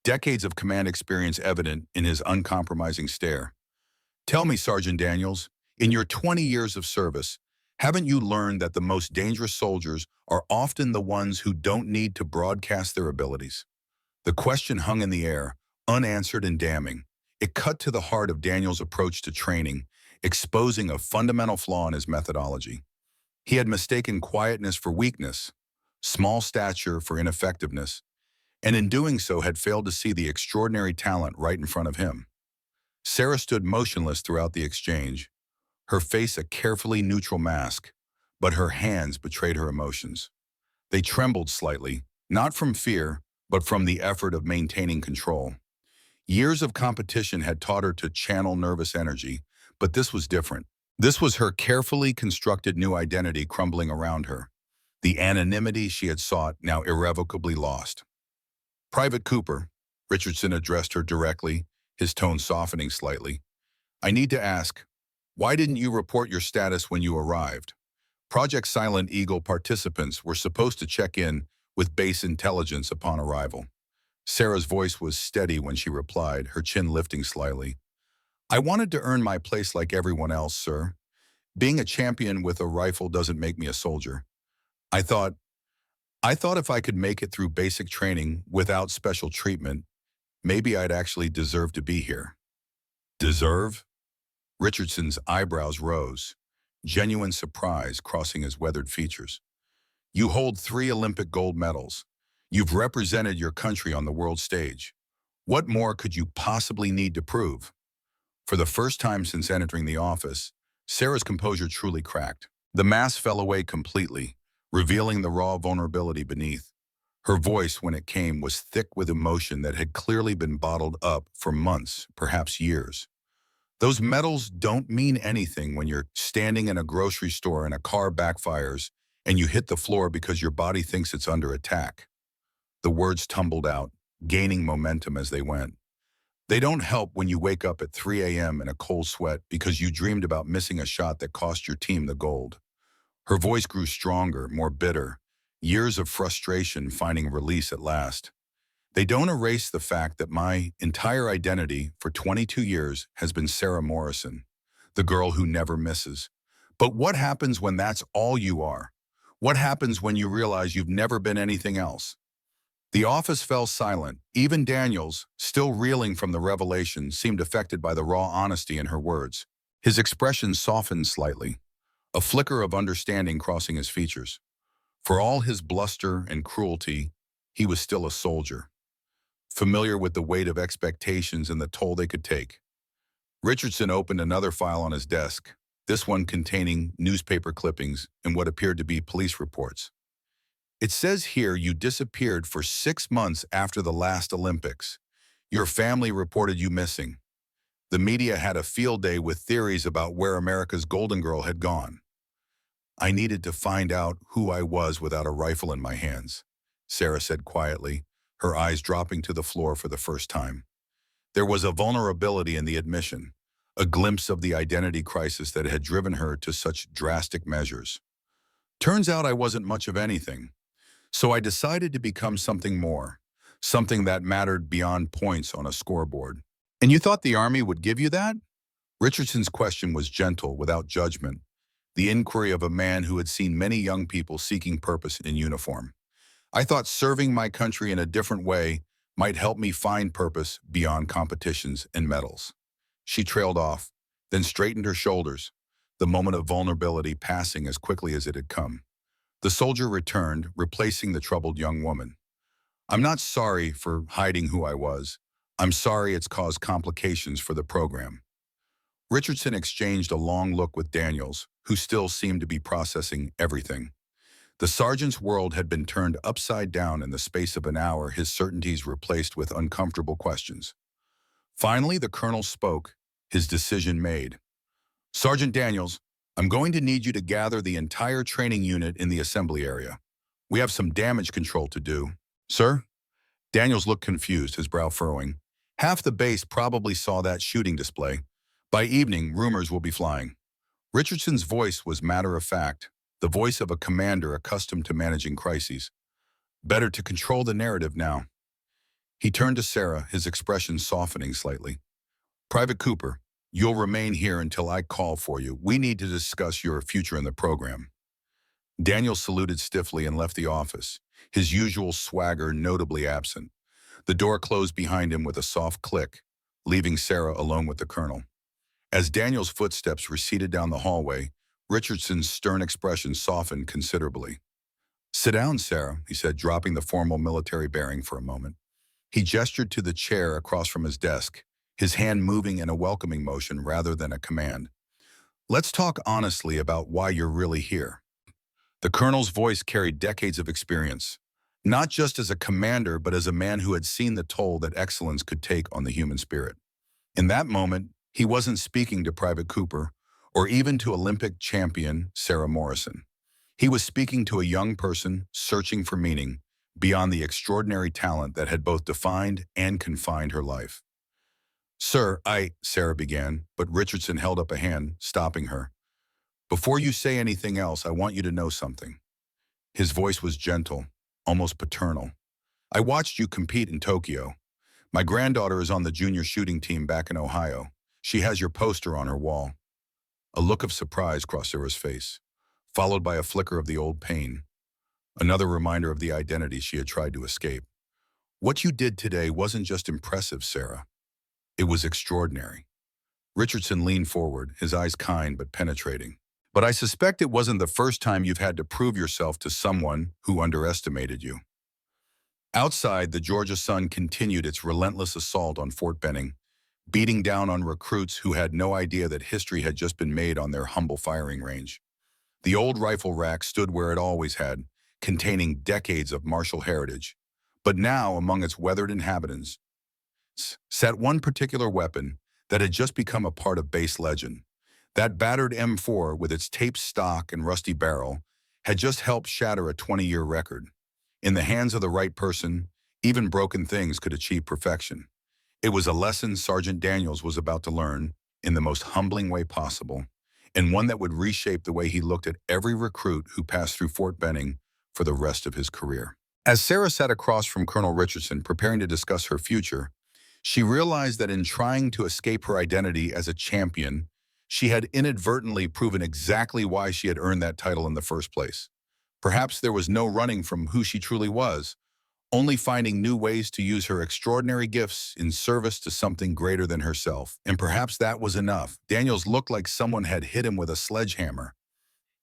decades of command experience evident in his uncompromising stare. Tell me, Sergeant Daniels, in your 20 years of service, haven't you learned that the most dangerous soldiers are often the ones who don't need to broadcast their abilities? The question hung in the air, unanswered and damning. It cut to the heart of Daniels' approach to training, exposing a fundamental flaw in his methodology. He had mistaken quietness for weakness, small stature for ineffectiveness, and in doing so had failed to see the extraordinary talent right in front of him. Sarah stood motionless throughout the exchange, her face a carefully neutral mask, but her hands betrayed her emotions. They trembled slightly, not from fear, but from the effort of maintaining control. Years of competition had taught her to channel nervous energy, but this was different. This was her carefully constructed new identity crumbling around her, the anonymity she had sought now irrevocably lost. Private Cooper, Richardson addressed her directly, his tone softening slightly. I need to ask, why didn't you report your status when you arrived? Project Silent Eagle participants were supposed to check in with base intelligence upon arrival. Sarah's voice was steady when she replied, her chin lifting slightly. I wanted to earn my place like everyone else, sir. Being a champion with a rifle doesn't make me a soldier. I thought, I thought if I could make it through basic training without special treatment, maybe I'd actually deserve to be here. Deserve? Richardson's eyebrows rose, genuine surprise crossing his weathered features. You hold 3 Olympic gold medals. You've represented your country on the world stage. What more could you possibly need to prove? For the first time since entering the office, Sarah's composure truly cracked. The mask fell away completely, revealing the raw vulnerability beneath. Her voice, when it came, was thick with emotion that had clearly been bottled up for months, perhaps years. Those medals don't mean anything when you're standing in a grocery store and a car backfires and you hit the floor because your body thinks it's under attack. The words tumbled out, gaining momentum as they went. They don't help when you wake up at 3 a.m. in a cold sweat because you dreamed about missing a shot that cost your team the gold. Her voice grew stronger, more bitter, years of frustration finding release at last. They don't erase the fact that my entire identity for 22 years has been Sarah Morrison, the girl who never misses. But what happens when that's all you are? What happens when you realize you've never been anything else? The office fell silent. Even Daniels, still reeling from the revelation, seemed affected by the raw honesty in her words. His expression softened slightly, a flicker of understanding crossing his features. For all his bluster and cruelty, he was still a soldier, familiar with the weight of expectations and the toll they could take. Richardson opened another file on his desk, this one containing newspaper clippings and what appeared to be police reports. It says here you disappeared for 6 months after the last Olympics. Your family reported you missing. The media had a field day with theories about where America's Golden Girl had gone. I needed to find out who I was without a rifle in my hands, Sarah said quietly, her eyes dropping to the floor for the first time. There was a vulnerability in the admission, a glimpse of the identity crisis that had driven her to such drastic measures. Turns out I wasn't much of anything. So I decided to become something more, something that mattered beyond points on a scoreboard. And you thought the Army would give you that? Richardson's question was gentle, without judgment, the inquiry of a man who had seen many young people seeking purpose in uniform. I thought serving my country in a different way might help me find purpose beyond competitions and medals. She trailed off, then straightened her shoulders, the moment of vulnerability passing as quickly as it had come. The soldier returned, replacing the troubled young woman. I'm not sorry for hiding who I was. I'm sorry it's caused complications for the program. Richardson exchanged a long look with Daniels, who still seemed to be processing everything. The sergeant's world had been turned upside down in the space of an hour, his certainties replaced with uncomfortable questions. Finally, the colonel spoke, his decision made. Sergeant Daniels, I'm going to need you to gather the entire training unit in the assembly area. We have some damage control to do. Sir? Daniels looked confused, his brow furrowing. Half the base probably saw that shooting display. By evening, rumors will be flying. Richardson's voice was matter-of-fact, the voice of a commander accustomed to managing crises. Better to control the narrative now. He turned to Sarah, his expression softening slightly. Private Cooper, you'll remain here until I call for you. We need to discuss your future in the program. Daniel saluted stiffly and left the office, his usual swagger notably absent. The door closed behind him with a soft click, leaving Sarah alone with the colonel. As Daniel's footsteps receded down the hallway, Richardson's stern expression softened considerably. Sit down, Sarah, he said, dropping the formal military bearing for a moment. He gestured to the chair across from his desk, his hand moving in a welcoming motion rather than a command. Let's talk honestly about why you're really here. The colonel's voice carried decades of experience, not just as a commander, but as a man who had seen the toll that excellence could take on the human spirit. In that moment, he wasn't speaking to Private Cooper or even to Olympic champion Sarah Morrison. He was speaking to a young person searching for meaning beyond the extraordinary talent that had both defined and confined her life. Sir, Sarah began, but Richardson held up a hand, stopping her. Before you say anything else, I want you to know something. His voice was gentle, almost paternal. I watched you compete in Tokyo. My granddaughter is on the junior shooting team back in Ohio. She has your poster on her wall. A look of surprise crossed Sarah's face, followed by a flicker of the old pain. Another reminder of the identity she had tried to escape. What you did today wasn't just impressive, Sarah. It was extraordinary. Richardson leaned forward, his eyes kind but penetrating. But I suspect it wasn't the first time you've had to prove yourself to someone who underestimated you. Outside, the Georgia sun continued its relentless assault on Fort Benning, beating down on recruits who had no idea that history had just been made on their humble firing range. The old rifle rack stood where it always had, containing decades of martial heritage. But now, among its weathered inhabitants, sat one particular weapon that had just become a part of base legend. That battered M4, with its taped stock and rusty barrel, had just helped shatter a 20-year record. In the hands of the right person, even broken things could achieve perfection. It was a lesson Sergeant Daniels was about to learn in the most humbling way possible, and one that would reshape the way he looked at every recruit who passed through Fort Benning for the rest of his career. As Sarah sat across from Colonel Richardson preparing to discuss her future, she realized that in trying to escape her identity as a champion, she had inadvertently proven exactly why she had earned that title in the first place. Perhaps there was no running from who she truly was, only finding new ways to use her extraordinary gifts in service to something greater than herself. And perhaps that was enough. Daniels looked like someone had hit him with a sledgehammer.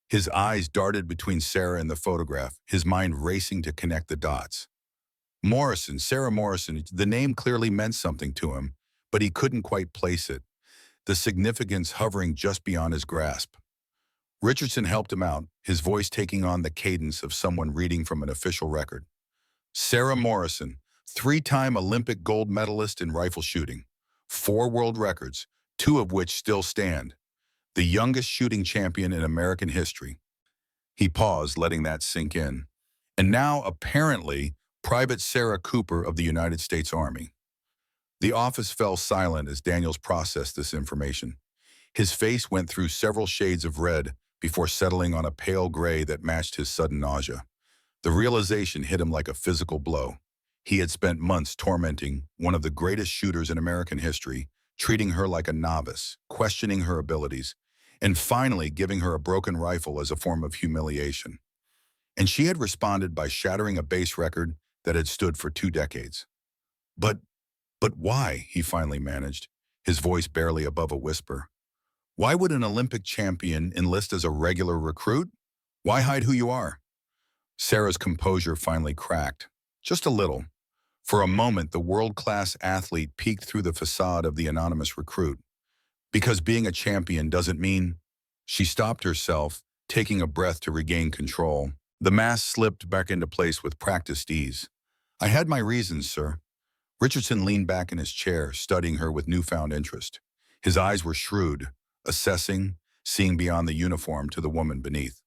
His eyes darted between Sarah and the photograph, his mind racing to connect the dots. Morrison, Sarah Morrison, the name clearly meant something to him, but he couldn't quite place it, the significance hovering just beyond his grasp. Richardson helped him out, his voice taking on the cadence of someone reading from an official record. Sarah Morrison, 3-time Olympic gold medalist in rifle shooting, 4 world records, 2 of which still stand, the youngest shooting champion in American history. He paused, letting that sink in. And now, apparently, Private Sarah Cooper of the United States Army. The office fell silent as Daniels processed this information. His face went through several shades of red before settling on a pale gray that matched his sudden nausea. The realization hit him like a physical blow. He had spent months tormenting one of the greatest shooters in American history, treating her like a novice, questioning her abilities, and finally giving her a broken rifle as a form of humiliation. And she had responded by shattering a base record that had stood for 2 decades. But why, he finally managed, his voice barely above a whisper. Why would an Olympic champion enlist as a regular recruit? Why hide who you are? Sarah's composure finally cracked, just a little. For a moment, the world-class athlete peeked through the facade of the anonymous recruit. Because being a champion doesn't mean... She stopped herself, taking a breath to regain control. The mask slipped back into place with practiced ease. I had my reasons, sir. Richardson leaned back in his chair, studying her with newfound interest. His eyes were shrewd, assessing, seeing beyond the uniform to the woman beneath.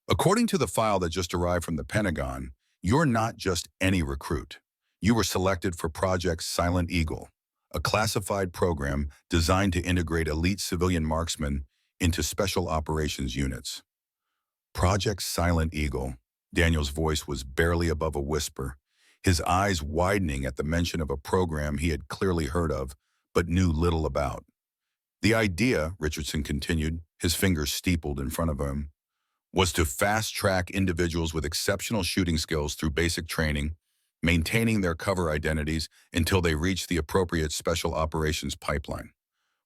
According to the file that just arrived from the Pentagon, you're not just any recruit. You were selected for Project Silent Eagle, a classified program designed to integrate elite civilian marksmen into special operations units. Project Silent Eagle. Daniel's voice was barely above a whisper, his eyes widening at the mention of a program he had clearly heard of, but knew little about. The idea, Richardson continued, his fingers steepled in front of him, was to fast-track individuals with exceptional shooting skills through basic training, maintaining their cover identities until they reached the appropriate special operations pipeline.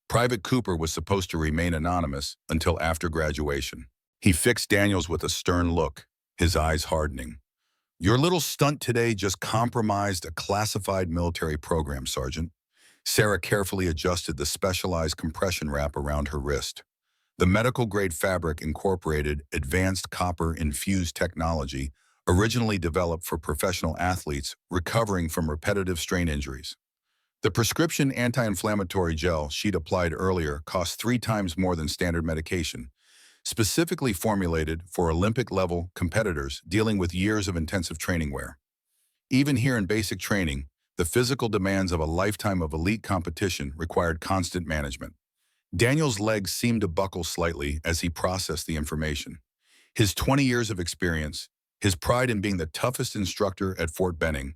Private Cooper was supposed to remain anonymous until after graduation. He fixed Daniels with a stern look, his eyes hardening. Your little stunt today just compromised a classified military program, Sergeant. Sarah carefully adjusted the specialized compression wrap around her wrist. The medical-grade fabric incorporated advanced copper-infused technology originally developed for professional athletes recovering from repetitive strain injuries. The prescription anti-inflammatory gel she'd applied earlier cost 3 times more than standard medication, specifically formulated for Olympic-level competitors dealing with years of intensive training wear. Even here in basic training, the physical demands of a lifetime of elite competition required constant management. Daniel's legs seemed to buckle slightly as he processed the information. His 20 years of experience, his pride in being the toughest instructor at Fort Benning,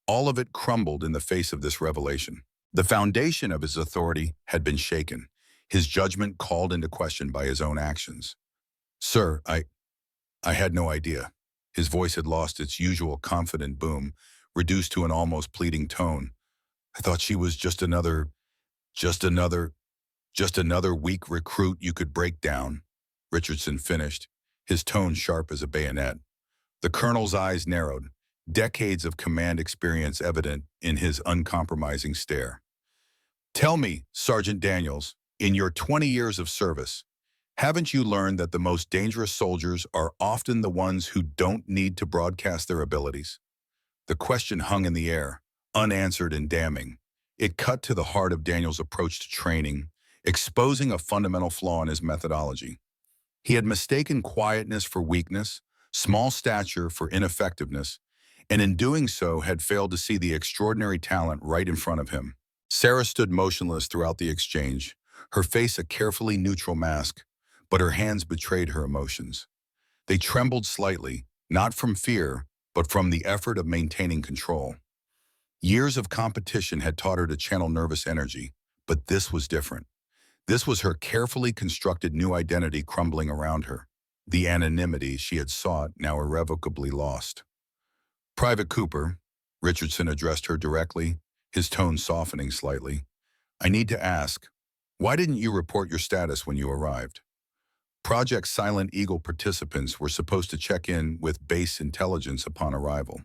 all of it crumbled in the face of this revelation. The foundation of his authority had been shaken, his judgment called into question by his own actions. Sir, I had no idea. His voice had lost its usual confident boom, reduced to an almost pleading tone. I thought she was just another weak recruit you could break down, Richardson finished, his tone sharp as a bayonet. The colonel's eyes narrowed, decades of command experience evident in his uncompromising stare. Tell me, Sergeant Daniels, in your 20 years of service, haven't you learned that the most dangerous soldiers are often the ones who don't need to broadcast their abilities? The question hung in the air, unanswered and damning. It cut to the heart of Daniel's approach to training, exposing a fundamental flaw in his methodology. He had mistaken quietness for weakness, small stature for ineffectiveness, and in doing so had failed to see the extraordinary talent right in front of him. Sarah stood motionless throughout the exchange, her face a carefully neutral mask, but her hands betrayed her emotions. They trembled slightly, not from fear, but from the effort of maintaining control. Years of competition had taught her to channel nervous energy, but this was different. This was her carefully constructed new identity crumbling around her, the anonymity she had sought now irrevocably lost. Private Cooper, Richardson addressed her directly, his tone softening slightly. I need to ask, why didn't you report your status when you arrived? Project Silent Eagle participants were supposed to check in with base intelligence upon arrival.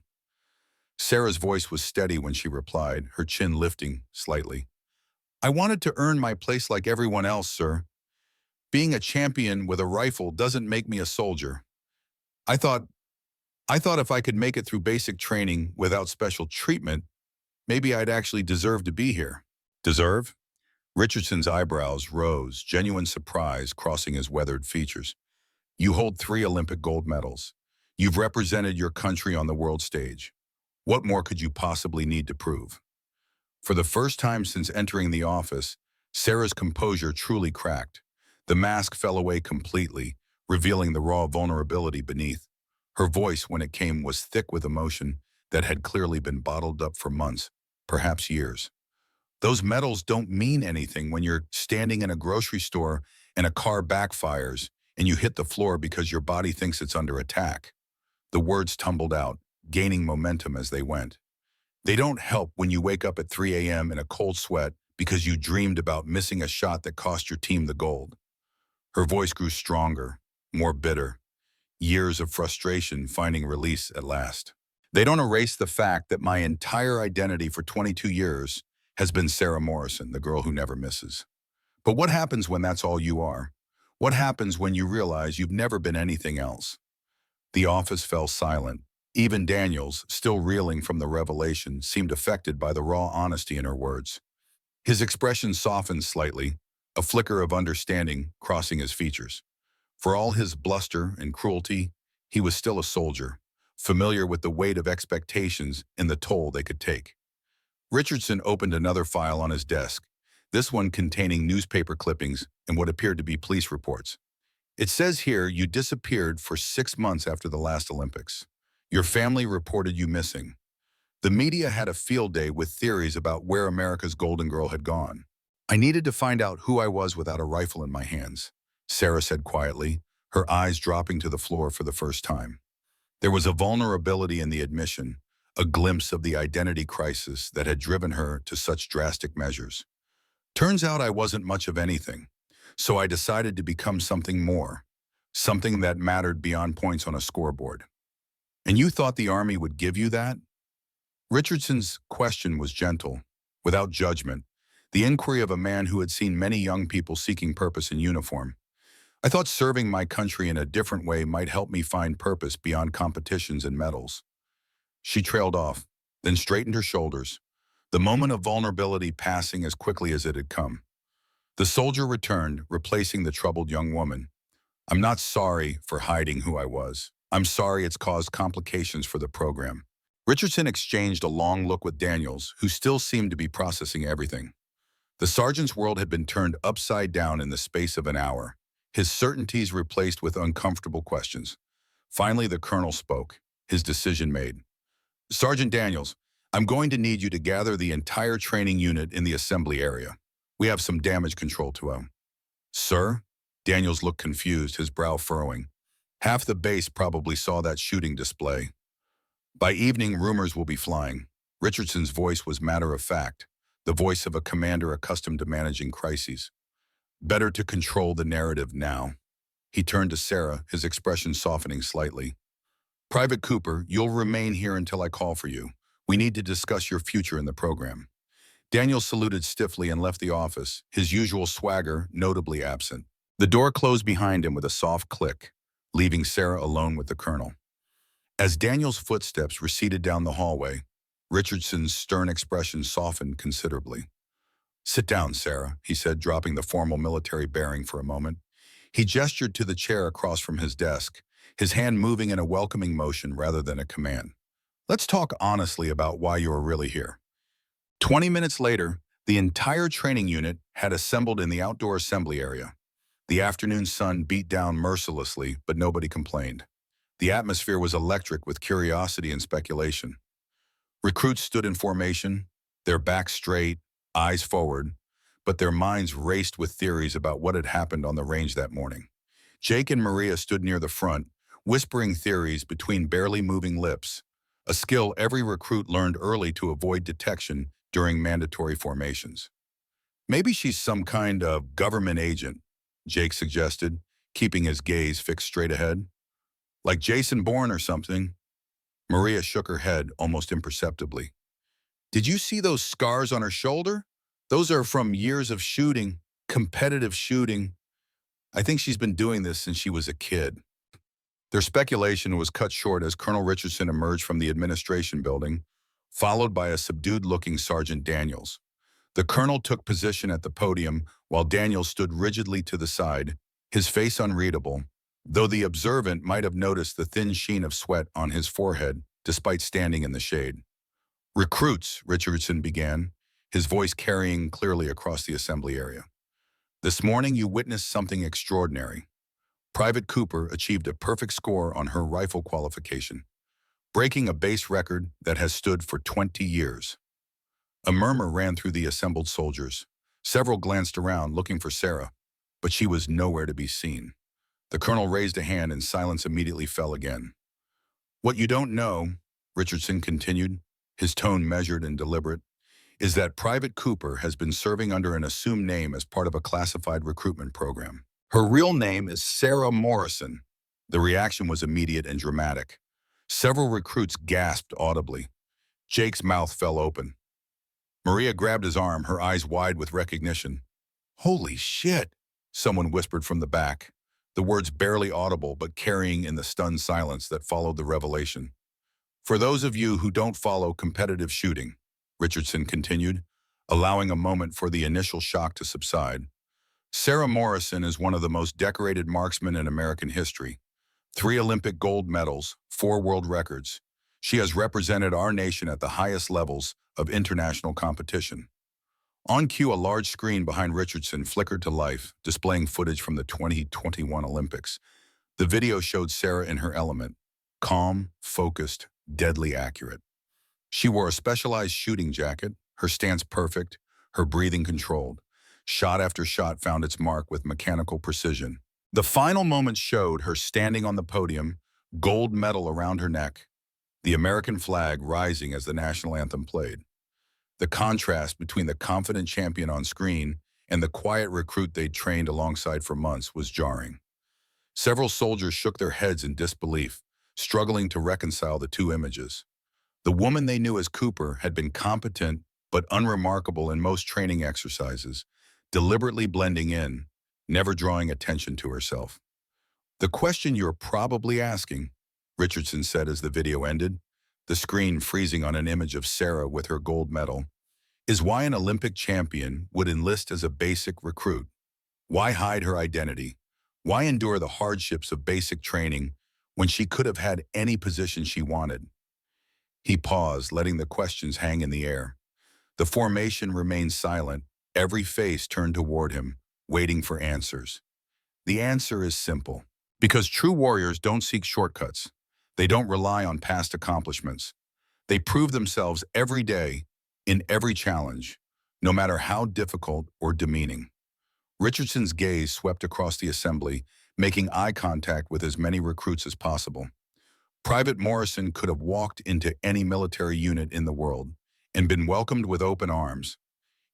Sarah's voice was steady when she replied, her chin lifting slightly. I wanted to earn my place like everyone else, sir. Being a champion with a rifle doesn't make me a soldier. I thought if I could make it through basic training without special treatment, maybe I'd actually deserve to be here. Deserve? Richardson's eyebrows rose, genuine surprise crossing his weathered features. You hold 3 Olympic gold medals. You've represented your country on the world stage. What more could you possibly need to prove? For the first time since entering the office, Sarah's composure truly cracked. The mask fell away completely, revealing the raw vulnerability beneath. Her voice, when it came, was thick with emotion that had clearly been bottled up for months, perhaps years. Those medals don't mean anything when you're standing in a grocery store and a car backfires and you hit the floor because your body thinks it's under attack. The words tumbled out, gaining momentum as they went. They don't help when you wake up at 3 a.m. in a cold sweat because you dreamed about missing a shot that cost your team the gold. Her voice grew stronger, more bitter, years of frustration finding release at last. They don't erase the fact that my entire identity for 22 years has been Sarah Morrison, the girl who never misses. But what happens when that's all you are? What happens when you realize you've never been anything else? The office fell silent. Even Daniels, still reeling from the revelation, seemed affected by the raw honesty in her words. His expression softened slightly, a flicker of understanding crossing his features. For all his bluster and cruelty, he was still a soldier, familiar with the weight of expectations and the toll they could take. Richardson opened another file on his desk, this one containing newspaper clippings and what appeared to be police reports. It says here you disappeared for 6 months after the last Olympics. Your family reported you missing. The media had a field day with theories about where America's golden girl had gone. I needed to find out who I was without a rifle in my hands, Sarah said quietly, her eyes dropping to the floor for the first time. There was a vulnerability in the admission, a glimpse of the identity crisis that had driven her to such drastic measures. Turns out I wasn't much of anything, so I decided to become something more, something that mattered beyond points on a scoreboard. And you thought the Army would give you that? Richardson's question was gentle, without judgment, the inquiry of a man who had seen many young people seeking purpose in uniform. I thought serving my country in a different way might help me find purpose beyond competitions and medals. She trailed off, then straightened her shoulders, the moment of vulnerability passing as quickly as it had come. The soldier returned, replacing the troubled young woman. I'm not sorry for hiding who I was. I'm sorry it's caused complications for the program. Richardson exchanged a long look with Daniels, who still seemed to be processing everything. The sergeant's world had been turned upside down in the space of an hour, his certainties replaced with uncomfortable questions. Finally, the colonel spoke, his decision made. Sergeant Daniels, I'm going to need you to gather the entire training unit in the assembly area. We have some damage control to them. Sir? Daniels looked confused, his brow furrowing. Half the base probably saw that shooting display. By evening, rumors will be flying. Richardson's voice was matter of fact, the voice of a commander accustomed to managing crises. Better to control the narrative now. He turned to Sarah, his expression softening slightly. Private Cooper, you'll remain here until I call for you. We need to discuss your future in the program. Daniel saluted stiffly and left the office, his usual swagger notably absent. The door closed behind him with a soft click, leaving Sarah alone with the colonel. As Daniel's footsteps receded down the hallway, Richardson's stern expression softened considerably. Sit down, Sarah, he said, dropping the formal military bearing for a moment. He gestured to the chair across from his desk, his hand moving in a welcoming motion rather than a command. Let's talk honestly about why you are really here. 20 minutes later, the entire training unit had assembled in the outdoor assembly area. The afternoon sun beat down mercilessly, but nobody complained. The atmosphere was electric with curiosity and speculation. Recruits stood in formation, their backs straight, eyes forward, but their minds raced with theories about what had happened on the range that morning. Jake and Maria stood near the front, whispering theories between barely moving lips, a skill every recruit learned early to avoid detection during mandatory formations. Maybe she's some kind of government agent, Jake suggested, keeping his gaze fixed straight ahead. Like Jason Bourne or something. Maria shook her head almost imperceptibly. Did you see those scars on her shoulder? Those are from years of shooting, competitive shooting. I think she's been doing this since she was a kid. Their speculation was cut short as Colonel Richardson emerged from the administration building, followed by a subdued-looking Sergeant Daniels. The colonel took position at the podium while Daniels stood rigidly to the side, his face unreadable, though the observant might have noticed the thin sheen of sweat on his forehead despite standing in the shade. Recruits, Richardson began, his voice carrying clearly across the assembly area. This morning you witnessed something extraordinary. Private Cooper achieved a perfect score on her rifle qualification, breaking a base record that has stood for 20 years. A murmur ran through the assembled soldiers. Several glanced around looking for Sarah, but she was nowhere to be seen. The colonel raised a hand and silence immediately fell again. What you don't know, Richardson continued, his tone measured and deliberate, is that Private Cooper has been serving under an assumed name as part of a classified recruitment program. Her real name is Sarah Morrison. The reaction was immediate and dramatic. Several recruits gasped audibly. Jake's mouth fell open. Maria grabbed his arm, her eyes wide with recognition. Holy shit, someone whispered from the back. the words barely audible but carrying in the stunned silence that followed the revelation. For those of you who don't follow competitive shooting, Richardson continued, allowing a moment for the initial shock to subside, Sarah Morrison is one of the most decorated marksmen in American history. 3 Olympic gold medals, 4 world records. She has represented our nation at the highest levels of international competition. On cue, a large screen behind Richardson flickered to life, displaying footage from the 2021 Olympics. The video showed Sarah in her element, calm, focused, deadly accurate. She wore a specialized shooting jacket, her stance perfect, her breathing controlled. Shot after shot found its mark with mechanical precision. The final moments showed her standing on the podium, gold medal around her neck, the American flag rising as the national anthem played. The contrast between the confident champion on screen and the quiet recruit they'd trained alongside for months was jarring. Several soldiers shook their heads in disbelief, struggling to reconcile the two images. The woman they knew as Cooper had been competent but unremarkable in most training exercises, deliberately blending in, never drawing attention to herself. "The question you're probably asking," Richardson said as the video ended, the screen freezing on an image of Sarah with her gold medal, "is why an Olympic champion would enlist as a basic recruit. Why hide her identity? Why endure the hardships of basic training when she could have had any position she wanted?" He paused, letting the questions hang in the air. The formation remained silent, every face turned toward him, waiting for answers. The answer is simple. Because true warriors don't seek shortcuts. They don't rely on past accomplishments. They prove themselves every day, in every challenge, no matter how difficult or demeaning. Richardson's gaze swept across the assembly, making eye contact with as many recruits as possible. Private Morrison could have walked into any military unit in the world and been welcomed with open arms.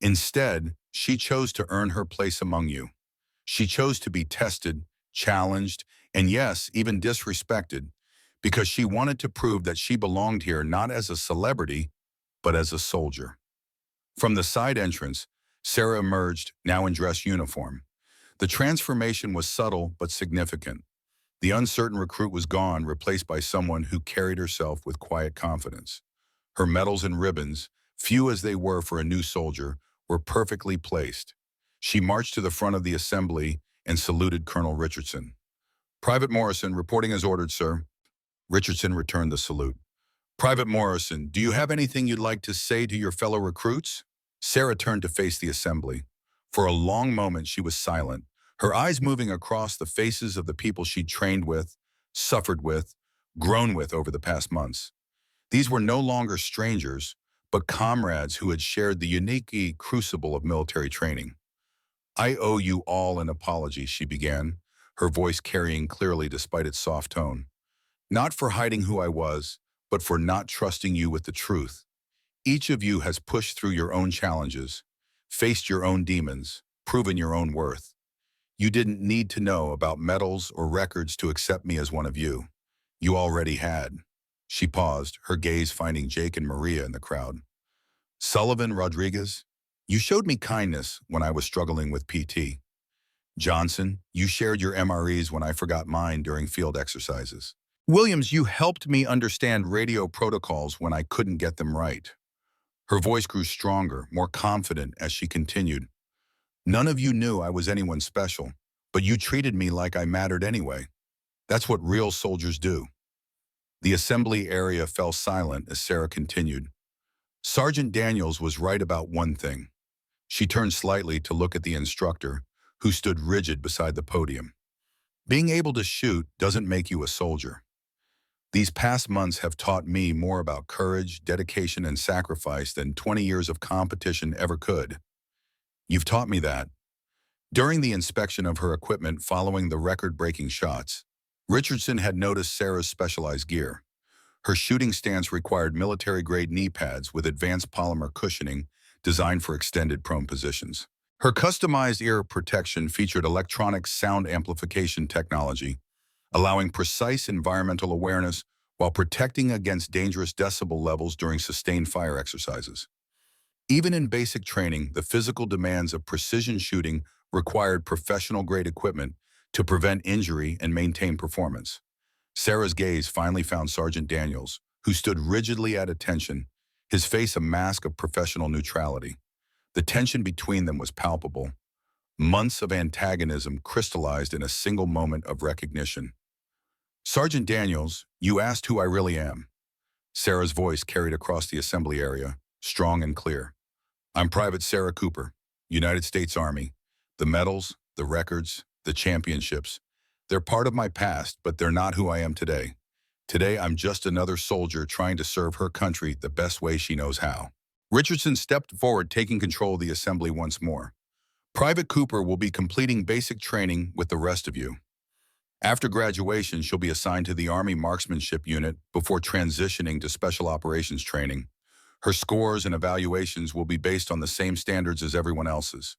Instead, she chose to earn her place among you. She chose to be tested, challenged, and yes, even disrespected, because she wanted to prove that she belonged here not as a celebrity, but as a soldier. From the side entrance, Sarah emerged, now in dress uniform. The transformation was subtle but significant. The uncertain recruit was gone, replaced by someone who carried herself with quiet confidence. Her medals and ribbons, few as they were for a new soldier, were perfectly placed. She marched to the front of the assembly and saluted Colonel Richardson. "Private Morrison, reporting as ordered, sir." Richardson returned the salute. "Private Morrison, do you have anything you'd like to say to your fellow recruits?" Sarah turned to face the assembly. For a long moment, she was silent, her eyes moving across the faces of the people she'd trained with, suffered with, grown with over the past months. These were no longer strangers, but comrades who had shared the unique crucible of military training. "I owe you all an apology," she began, her voice carrying clearly despite its soft tone. "Not for hiding who I was, but for not trusting you with the truth. Each of you has pushed through your own challenges, faced your own demons, proven your own worth. You didn't need to know about medals or records to accept me as one of you. You already had." She paused, her gaze finding Jake and Maria in the crowd. "Sullivan Rodriguez, you showed me kindness when I was struggling with PT. Johnson, you shared your MREs when I forgot mine during field exercises. Williams, you helped me understand radio protocols when I couldn't get them right." Her voice grew stronger, more confident as she continued. "None of you knew I was anyone special, but you treated me like I mattered anyway. That's what real soldiers do." The assembly area fell silent as Sarah continued. "Sergeant Daniels was right about one thing." She turned slightly to look at the instructor, who stood rigid beside the podium. "Being able to shoot doesn't make you a soldier. These past months have taught me more about courage, dedication, and sacrifice than 20 years of competition ever could. You've taught me that." During the inspection of her equipment following the record-breaking shots, Richardson had noticed Sarah's specialized gear. Her shooting stance required military-grade knee pads with advanced polymer cushioning designed for extended prone positions. Her customized ear protection featured electronic sound amplification technology, allowing precise environmental awareness while protecting against dangerous decibel levels during sustained fire exercises. Even in basic training, the physical demands of precision shooting required professional-grade equipment to prevent injury and maintain performance. Sarah's gaze finally found Sergeant Daniels, who stood rigidly at attention, his face a mask of professional neutrality. The tension between them was palpable. Months of antagonism crystallized in a single moment of recognition. Sergeant Daniels, you asked who I really am. Sarah's voice carried across the assembly area, strong and clear. I'm Private Sarah Cooper, United States Army. The medals, the records, the championships, they're part of my past, but they're not who I am today. Today, I'm just another soldier trying to serve her country the best way she knows how. Richardson stepped forward, taking control of the assembly once more. Private Cooper will be completing basic training with the rest of you. After graduation, she'll be assigned to the Army Marksmanship Unit before transitioning to Special Operations training. Her scores and evaluations will be based on the same standards as everyone else's.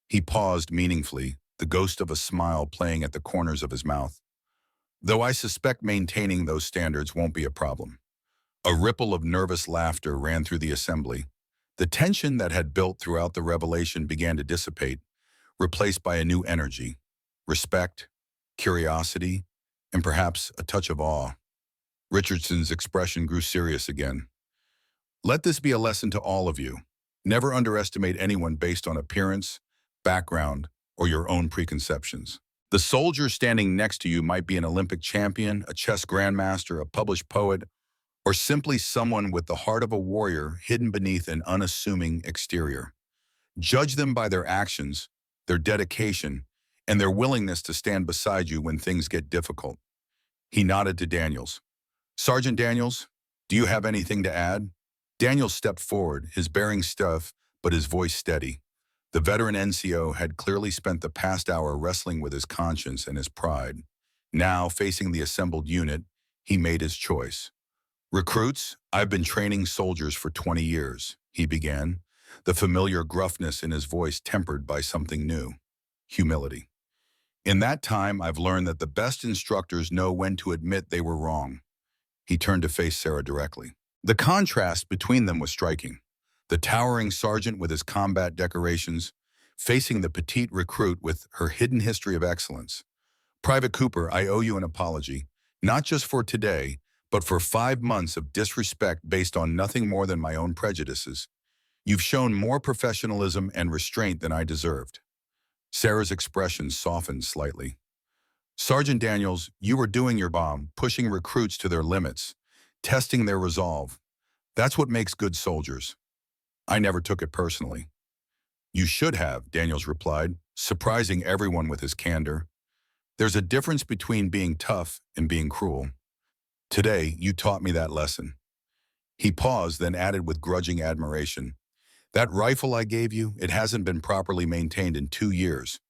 He paused meaningfully, the ghost of a smile playing at the corners of his mouth. Though I suspect maintaining those standards won't be a problem. A ripple of nervous laughter ran through the assembly. The tension that had built throughout the revelation began to dissipate, replaced by a new energy, respect, curiosity, and perhaps a touch of awe. Richardson's expression grew serious again. Let this be a lesson to all of you. Never underestimate anyone based on appearance, background, or your own preconceptions. The soldier standing next to you might be an Olympic champion, a chess grandmaster, a published poet, or simply someone with the heart of a warrior hidden beneath an unassuming exterior. Judge them by their actions, their dedication, and their willingness to stand beside you when things get difficult. He nodded to Daniels. Sergeant Daniels, do you have anything to add? Daniels stepped forward, his bearing stiff, but his voice steady. The veteran NCO had clearly spent the past hour wrestling with his conscience and his pride. Now, facing the assembled unit, he made his choice. Recruits, I've been training soldiers for 20 years, he began, the familiar gruffness in his voice tempered by something new, humility. In that time, I've learned that the best instructors know when to admit they were wrong. He turned to face Sarah directly. The contrast between them was striking. The towering sergeant with his combat decorations, facing the petite recruit with her hidden history of excellence. Private Cooper, I owe you an apology, not just for today, but for 5 months of disrespect based on nothing more than my own prejudices. You've shown more professionalism and restraint than I deserved. Sarah's expression softened slightly. Sergeant Daniels, you were doing your bomb, pushing recruits to their limits, testing their resolve. That's what makes good soldiers. I never took it personally. You should have, Daniels replied, surprising everyone with his candor. There's a difference between being tough and being cruel. Today, you taught me that lesson. He paused, then added with grudging admiration. That rifle I gave you, it hasn't been properly maintained in 2 years.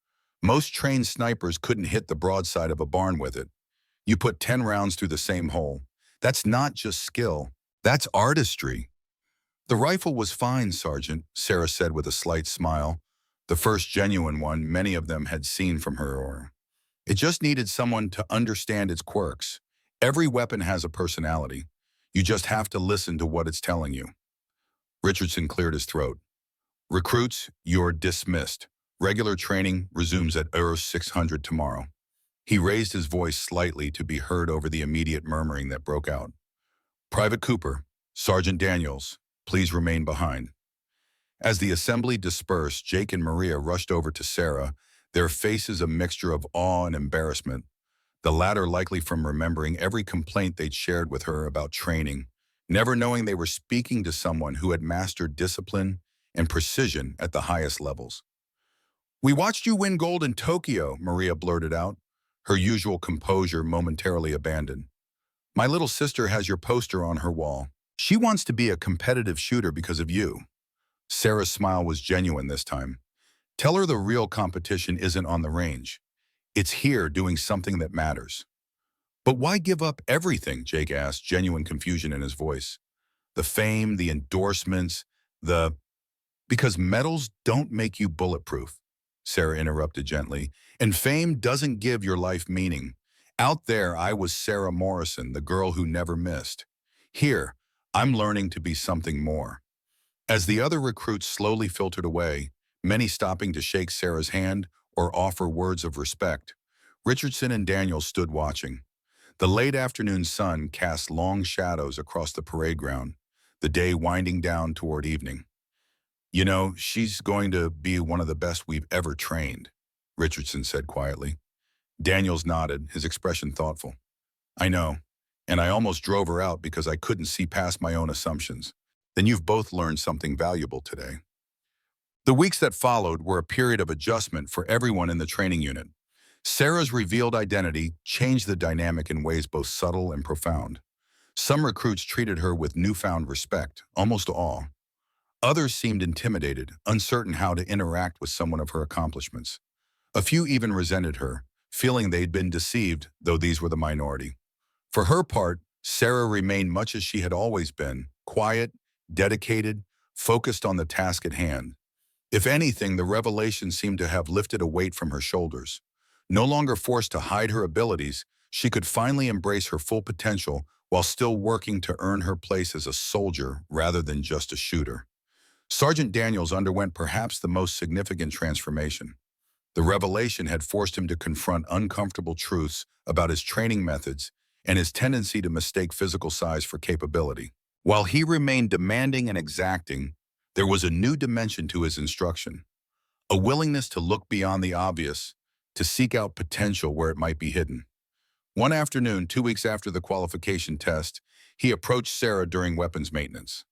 Most trained snipers couldn't hit the broadside of a barn with it. You put 10 rounds through the same hole. That's not just skill, that's artistry. The rifle was fine, Sergeant, Sarah said with a slight smile, the first genuine one many of them had seen from her aura. It just needed someone to understand its quirks. Every weapon has a personality. You just have to listen to what it's telling you. Richardson cleared his throat. Recruits, you're dismissed. Regular training resumes at Euro 600 tomorrow. He raised his voice slightly to be heard over the immediate murmuring that broke out. Private Cooper, Sergeant Daniels, please remain behind. As the assembly dispersed, Jake and Maria rushed over to Sarah, their faces a mixture of awe and embarrassment, the latter likely from remembering every complaint they'd shared with her about training, never knowing they were speaking to someone who had mastered discipline and precision at the highest levels. We watched you win gold in Tokyo, Maria blurted out, her usual composure momentarily abandoned. My little sister has your poster on her wall. She wants to be a competitive shooter because of you. Sarah's smile was genuine this time. Tell her the real competition isn't on the range. It's here doing something that matters. But why give up everything, Jake asked, genuine confusion in his voice. The fame, the endorsements, Because medals don't make you bulletproof, Sarah interrupted gently, and fame doesn't give your life meaning. Out there, I was Sarah Morrison, the girl who never missed. Here, I'm learning to be something more. As the other recruits slowly filtered away, many stopping to shake Sarah's hand or offer words of respect, Richardson and Daniels stood watching. The late afternoon sun cast long shadows across the parade ground, the day winding down toward evening. You know, she's going to be one of the best we've ever trained, Richardson said quietly. Daniels nodded, his expression thoughtful. I know, and I almost drove her out because I couldn't see past my own assumptions. Then you've both learned something valuable today. The weeks that followed were a period of adjustment for everyone in the training unit. Sarah's revealed identity changed the dynamic in ways both subtle and profound. Some recruits treated her with newfound respect, almost awe. Others seemed intimidated, uncertain how to interact with someone of her accomplishments. A few even resented her, feeling they'd been deceived, though these were the minority. For her part, Sarah remained much as she had always been, quiet, dedicated, focused on the task at hand. If anything, the revelation seemed to have lifted a weight from her shoulders. No longer forced to hide her abilities, she could finally embrace her full potential while still working to earn her place as a soldier rather than just a shooter. Sergeant Daniels underwent perhaps the most significant transformation. The revelation had forced him to confront uncomfortable truths about his training methods and his tendency to mistake physical size for capability. While he remained demanding and exacting, there was a new dimension to his instruction, a willingness to look beyond the obvious, to seek out potential where it might be hidden. One afternoon, 2 weeks after the qualification test, he approached Sarah during weapons maintenance.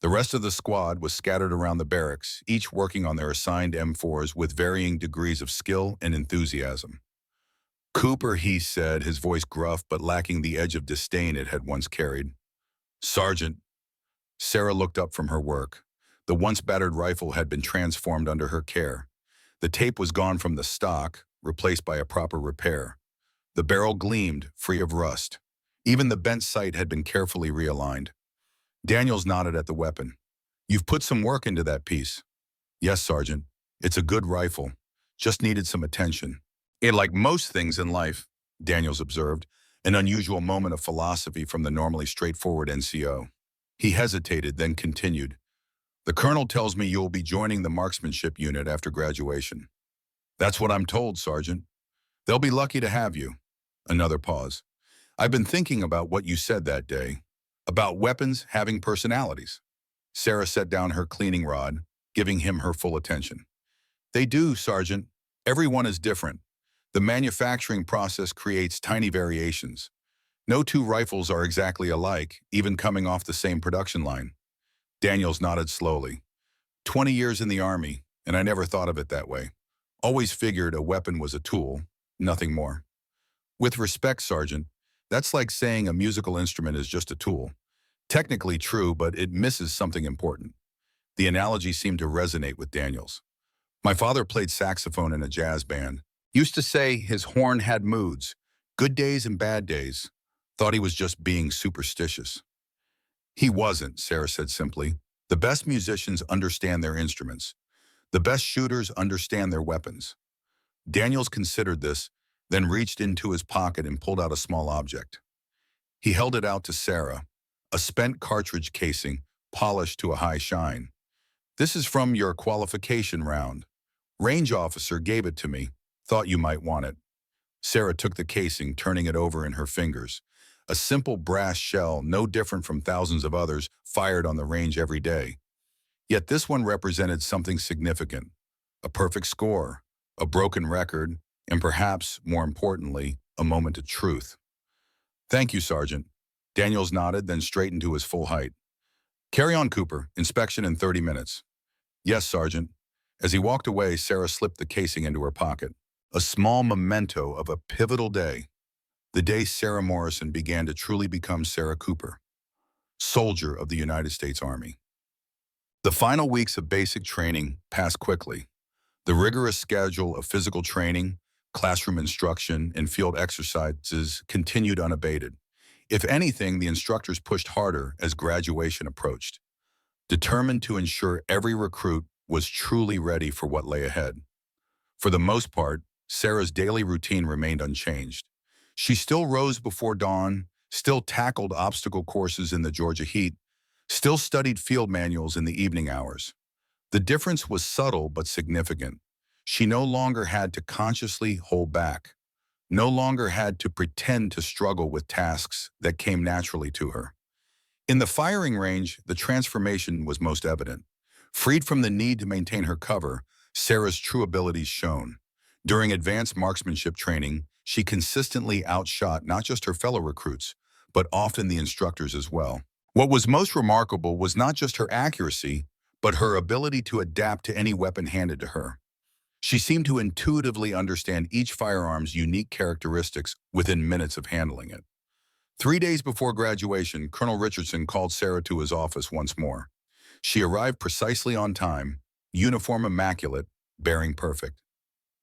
The rest of the squad was scattered around the barracks, each working on their assigned M4s with varying degrees of skill and enthusiasm. Cooper, he said, his voice gruff but lacking the edge of disdain it had once carried. Sergeant. Sarah looked up from her work. The once battered rifle had been transformed under her care. The tape was gone from the stock, replaced by a proper repair. The barrel gleamed, free of rust. Even the bent sight had been carefully realigned. Daniels nodded at the weapon. You've put some work into that piece. Yes, Sergeant. It's a good rifle. Just needed some attention. Like most things in life, Daniels observed, an unusual moment of philosophy from the normally straightforward NCO. He hesitated, then continued. The colonel tells me you'll be joining the marksmanship unit after graduation. That's what I'm told, Sergeant. They'll be lucky to have you. Another pause. I've been thinking about what you said that day, about weapons having personalities. Sarah set down her cleaning rod, giving him her full attention. They do, Sergeant. Everyone is different. The manufacturing process creates tiny variations. No two rifles are exactly alike, even coming off the same production line. Daniels nodded slowly. 20 years in the Army, and I never thought of it that way. Always figured a weapon was a tool, nothing more. With respect, Sergeant, that's like saying a musical instrument is just a tool. Technically true, but it misses something important. The analogy seemed to resonate with Daniels. My father played saxophone in a jazz band. Used to say his horn had moods, good days and bad days. Thought he was just being superstitious. He wasn't, Sarah said simply. The best musicians understand their instruments. The best shooters understand their weapons. Daniels considered this, then reached into his pocket and pulled out a small object. He held it out to Sarah, a spent cartridge casing, polished to a high shine. This is from your qualification round. Range officer gave it to me. Thought you might want it. Sarah took the casing, turning it over in her fingers. A simple brass shell, no different from thousands of others, fired on the range every day. Yet this one represented something significant. A perfect score, a broken record, and perhaps, more importantly, a moment of truth. Thank you, Sergeant. Daniels nodded, then straightened to his full height. Carry on, Cooper. Inspection in 30 minutes. Yes, Sergeant. As he walked away, Sarah slipped the casing into her pocket. A small memento of a pivotal day. The day Sarah Morrison began to truly become Sarah Cooper, soldier of the United States Army. The final weeks of basic training passed quickly. The rigorous schedule of physical training, classroom instruction, and field exercises continued unabated. If anything, the instructors pushed harder as graduation approached, determined to ensure every recruit was truly ready for what lay ahead. For the most part, Sarah's daily routine remained unchanged. She still rose before dawn, still tackled obstacle courses in the Georgia heat, still studied field manuals in the evening hours. The difference was subtle but significant. She no longer had to consciously hold back. no longer had to pretend to struggle with tasks that came naturally to her. In the firing range, the transformation was most evident. Freed from the need to maintain her cover, Sarah's true abilities shone. During advanced marksmanship training, she consistently outshot not just her fellow recruits, but often the instructors as well. What was most remarkable was not just her accuracy, but her ability to adapt to any weapon handed to her. She seemed to intuitively understand each firearm's unique characteristics within minutes of handling it. 3 days before graduation, Colonel Richardson called Sarah to his office once more. She arrived precisely on time, uniform immaculate, bearing perfect.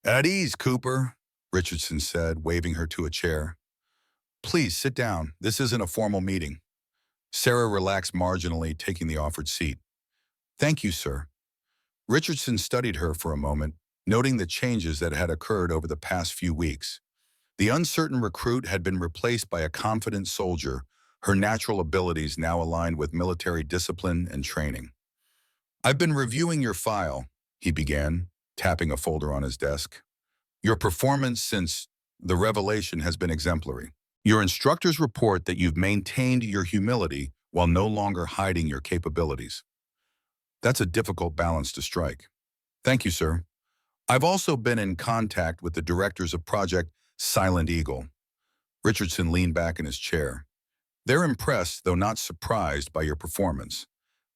"At ease, Cooper," Richardson said, waving her to a chair. "Please sit down. This isn't a formal meeting." Sarah relaxed marginally, taking the offered seat. "Thank you, sir." Richardson studied her for a moment, noting the changes that had occurred over the past few weeks. The uncertain recruit had been replaced by a confident soldier, her natural abilities now aligned with military discipline and training. "I've been reviewing your file," he began, tapping a folder on his desk. "Your performance since the revelation has been exemplary. Your instructors report that you've maintained your humility while no longer hiding your capabilities. That's a difficult balance to strike." "Thank you, sir." "I've also been in contact with the directors of Project Silent Eagle." Richardson leaned back in his chair. "They're impressed, though not surprised, by your performance.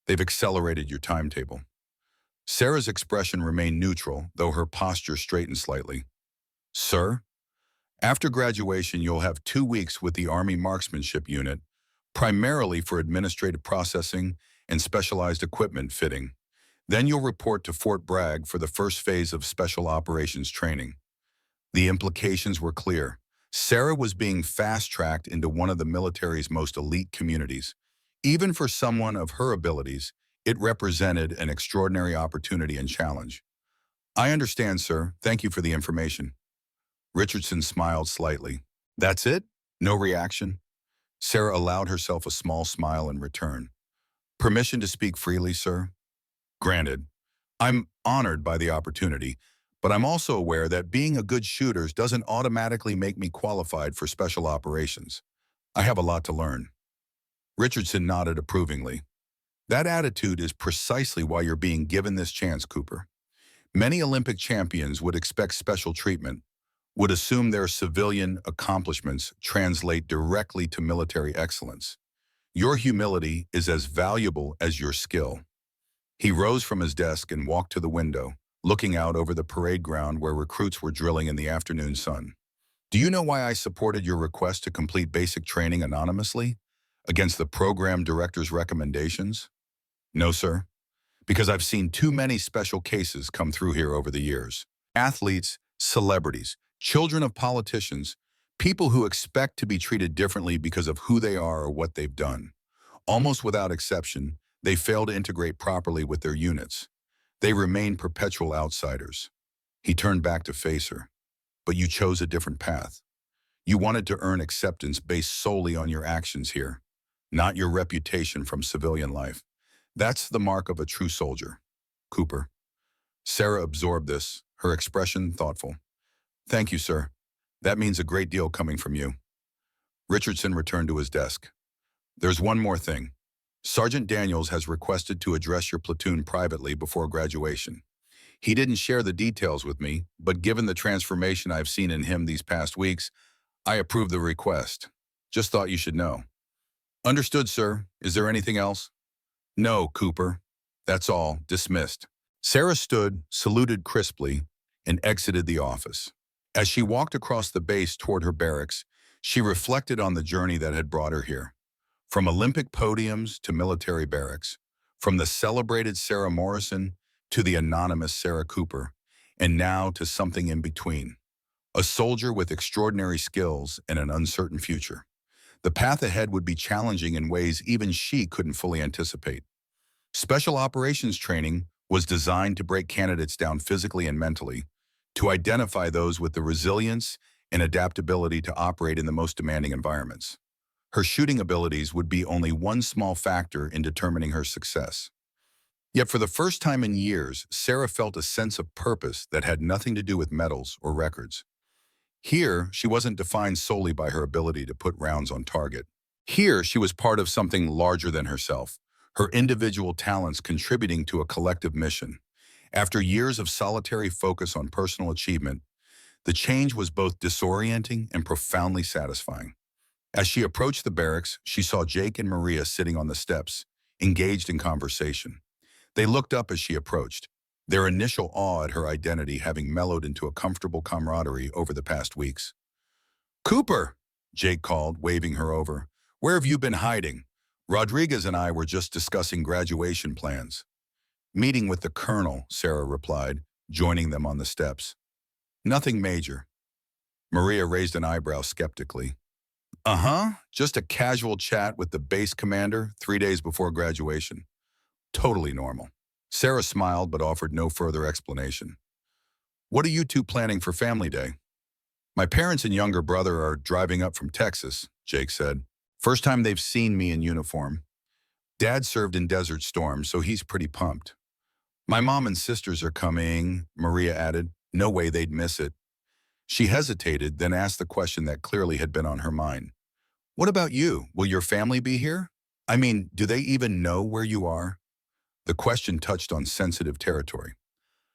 They've accelerated your timetable." Sarah's expression remained neutral, though her posture straightened slightly. "Sir, after graduation, you'll have 2 weeks with the Army Marksmanship Unit, primarily for administrative processing and specialized equipment fitting. Then you'll report to Fort Bragg for the first phase of special operations training." The implications were clear. Sarah was being fast-tracked into one of the military's most elite communities. Even for someone of her abilities, it represented an extraordinary opportunity and challenge. "I understand, sir. Thank you for the information." Richardson smiled slightly. "That's it? No reaction?" Sarah allowed herself a small smile in return. "Permission to speak freely, sir?" "Granted. I'm honored by the opportunity, but I'm also aware that being a good shooter doesn't automatically make me qualified for special operations. I have a lot to learn." Richardson nodded approvingly. "That attitude is precisely why you're being given this chance, Cooper. Many Olympic champions would expect special treatment, would assume their civilian accomplishments translate directly to military excellence. Your humility is as valuable as your skill." He rose from his desk and walked to the window, looking out over the parade ground where recruits were drilling in the afternoon sun. "Do you know why I supported your request to complete basic training anonymously, against the program director's recommendations?" "No, sir. Because I've seen too many special cases come through here over the years. Athletes, celebrities, children of politicians, people who expect to be treated differently because of who they are or what they've done. Almost without exception, they fail to integrate properly with their units. They remain perpetual outsiders." He turned back to face her. "But you chose a different path. You wanted to earn acceptance based solely on your actions here, not your reputation from civilian life. That's the mark of a true soldier, Cooper." Sarah absorbed this, her expression thoughtful. "Thank you, sir. That means a great deal coming from you." Richardson returned to his desk. "There's one more thing. Sergeant Daniels has requested to address your platoon privately before graduation. He didn't share the details with me, but given the transformation I've seen in him these past weeks, I approve the request. Just thought you should know." "Understood, sir. Is there anything else?" "No, Cooper. That's all. Dismissed." Sarah stood, saluted crisply, and exited the office. As she walked across the base toward her barracks, she reflected on the journey that had brought her here. From Olympic podiums to military barracks, from the celebrated Sarah Morrison to the anonymous Sarah Cooper, and now to something in between. A soldier with extraordinary skills and an uncertain future. The path ahead would be challenging in ways even she couldn't fully anticipate. Special operations training was designed to break candidates down physically and mentally, to identify those with the resilience and adaptability to operate in the most demanding environments. Her shooting abilities would be only one small factor in determining her success. Yet for the first time in years, Sarah felt a sense of purpose that had nothing to do with medals or records. Here, she wasn't defined solely by her ability to put rounds on target. Here, she was part of something larger than herself, her individual talents contributing to a collective mission. After years of solitary focus on personal achievement, the change was both disorienting and profoundly satisfying. As she approached the barracks, she saw Jake and Maria sitting on the steps, engaged in conversation. They looked up as she approached, their initial awe at her identity having mellowed into a comfortable camaraderie over the past weeks. "Cooper!" Jake called, waving her over. "Where have you been hiding? Rodriguez and I were just discussing graduation plans." "Meeting with the colonel," Sarah replied, joining them on the steps. "Nothing major." Maria raised an eyebrow skeptically. "Uh-huh, just a casual chat with the base commander 3 days before graduation. Totally normal." Sarah smiled but offered no further explanation. "What are you two planning for Family Day?" "My parents and younger brother are driving up from Texas," Jake said. "First time they've seen me in uniform. Dad served in Desert Storm, so he's pretty pumped." "My mom and sisters are coming," Maria added. No way they'd miss it. She hesitated, then asked the question that clearly had been on her mind. "What about you? Will your family be here? I mean, do they even know where you are?" The question touched on sensitive territory.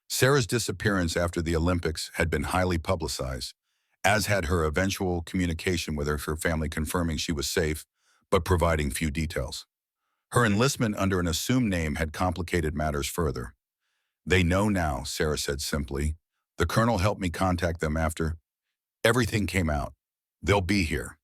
Sarah's disappearance after the Olympics had been highly publicized, as had her eventual communication with her family confirming she was safe, but providing few details. Her enlistment under an assumed name had complicated matters further. "They know now," Sarah said simply. "The colonel helped me contact them after everything came out. They'll be here."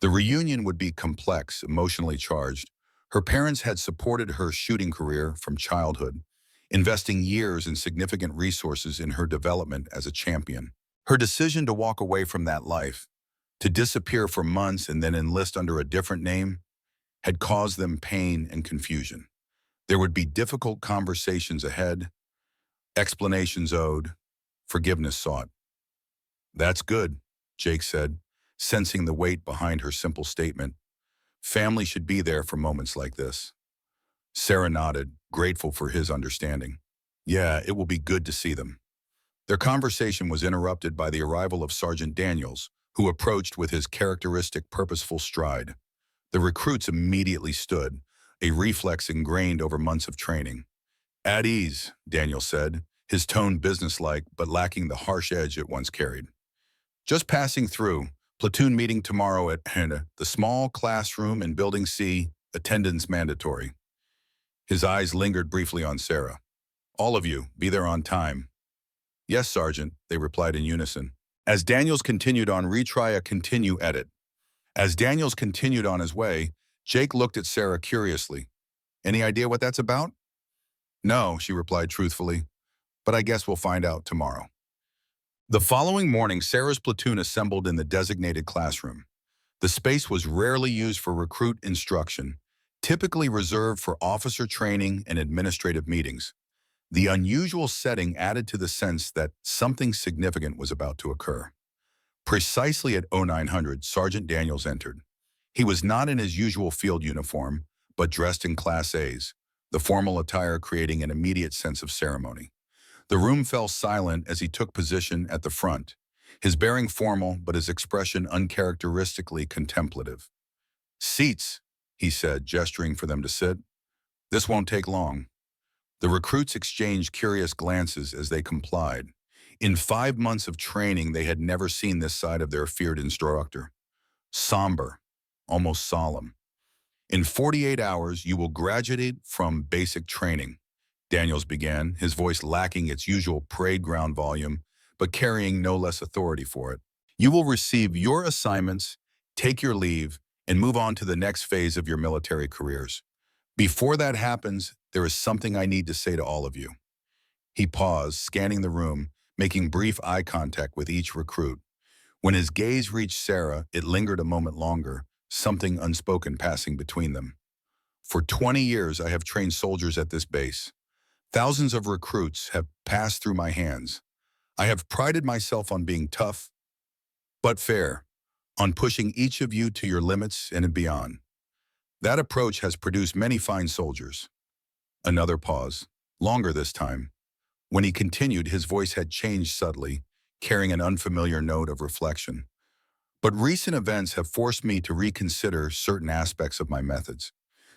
The reunion would be complex, emotionally charged. Her parents had supported her shooting career from childhood, investing years and significant resources in her development as a champion. Her decision to walk away from that life, to disappear for months and then enlist under a different name, had caused them pain and confusion. There would be difficult conversations ahead, explanations owed, forgiveness sought. "That's good," Jake said, sensing the weight behind her simple statement. Family should be there for moments like this. Sarah nodded, grateful for his understanding. "Yeah, it will be good to see them." Their conversation was interrupted by the arrival of Sergeant Daniels, who approached with his characteristic purposeful stride. The recruits immediately stood, a reflex ingrained over months of training. "At ease," Daniel said, his tone businesslike but lacking the harsh edge it once carried. "Just passing through. Platoon meeting tomorrow at the small classroom in Building C, attendance mandatory." His eyes lingered briefly on Sarah. "All of you, be there on time." "Yes, Sergeant," they replied in unison. As Daniels continued on retry a continue edit. As Daniels continued on his way, Jake looked at Sarah curiously. "Any idea what that's about?" "No," she replied truthfully, "but I guess we'll find out tomorrow." The following morning, Sarah's platoon assembled in the designated classroom. The space was rarely used for recruit instruction, typically reserved for officer training and administrative meetings. The unusual setting added to the sense that something significant was about to occur. Precisely at 0900, Sergeant Daniels entered. He was not in his usual field uniform, but dressed in Class A's, the formal attire creating an immediate sense of ceremony. The room fell silent as he took position at the front, his bearing formal but his expression uncharacteristically contemplative. "Seats," he said, gesturing for them to sit. "This won't take long." The recruits exchanged curious glances as they complied. In 5 months of training, they had never seen this side of their feared instructor. Somber, almost solemn. "In 48 hours, you will graduate from basic training," Daniels began, his voice lacking its usual parade ground volume, but carrying no less authority for it. "You will receive your assignments, take your leave, and move on to the next phase of your military careers. Before that happens, there is something I need to say to all of you." He paused, scanning the room, making brief eye contact with each recruit. When his gaze reached Sarah, it lingered a moment longer, something unspoken passing between them. "For 20 years, I have trained soldiers at this base. Thousands of recruits have passed through my hands. I have prided myself on being tough, but fair, on pushing each of you to your limits and beyond. That approach has produced many fine soldiers." Another pause, longer this time. When he continued, his voice had changed subtly. carrying an unfamiliar note of reflection. But recent events have forced me to reconsider certain aspects of my methods,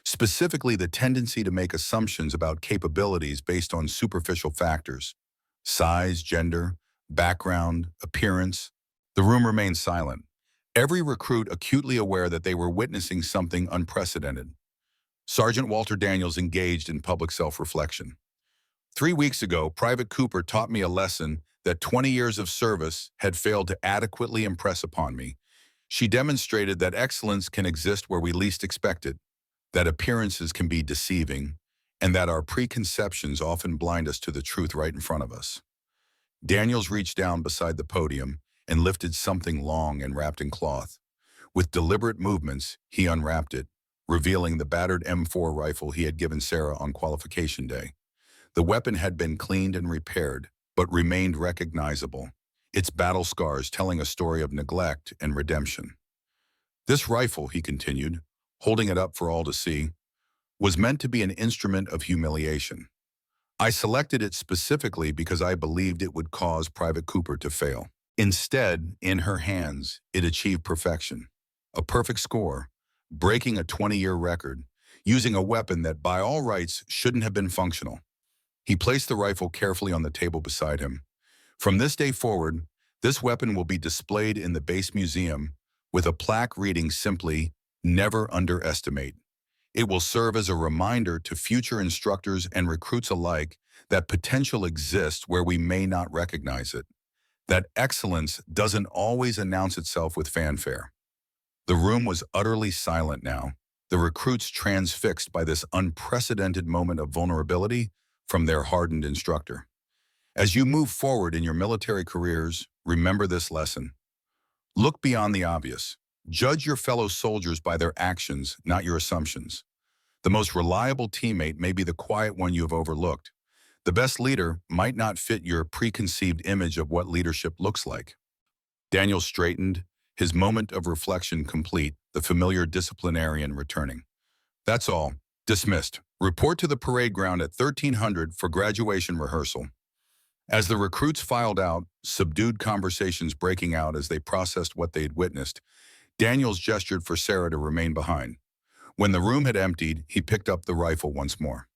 specifically the tendency to make assumptions about capabilities based on superficial factors: size, gender, background, appearance. The room remained silent, every recruit acutely aware that they were witnessing something unprecedented. Sergeant Walter Daniels engaged in public self-reflection. 3 weeks ago, Private Cooper taught me a lesson that 20 years of service had failed to adequately impress upon me. She demonstrated that excellence can exist where we least expect it, that appearances can be deceiving, and that our preconceptions often blind us to the truth right in front of us. Daniels reached down beside the podium and lifted something long and wrapped in cloth. With deliberate movements, he unwrapped it, revealing the battered M4 rifle he had given Sarah on qualification day. The weapon had been cleaned and repaired, but remained recognizable, its battle scars telling a story of neglect and redemption. This rifle, he continued, holding it up for all to see, was meant to be an instrument of humiliation. I selected it specifically because I believed it would cause Private Cooper to fail. Instead, in her hands, it achieved perfection. A perfect score, breaking a 20-year record, using a weapon that by all rights shouldn't have been functional. He placed the rifle carefully on the table beside him. From this day forward, this weapon will be displayed in the base museum with a plaque reading simply, "Never underestimate." It will serve as a reminder to future instructors and recruits alike that potential exists where we may not recognize it, that excellence doesn't always announce itself with fanfare. The room was utterly silent now, the recruits transfixed by this unprecedented moment of vulnerability from their hardened instructor. As you move forward in your military careers, remember this lesson. Look beyond the obvious. Judge your fellow soldiers by their actions, not your assumptions. The most reliable teammate may be the quiet one you have overlooked. The best leader might not fit your preconceived image of what leadership looks like. Daniel straightened, his moment of reflection complete, the familiar disciplinarian returning. That's all. Dismissed. Report to the parade ground at 1300 for graduation rehearsal. As the recruits filed out, subdued conversations breaking out as they processed what they had witnessed, Daniels gestured for Sarah to remain behind. When the room had emptied, he picked up the rifle once more.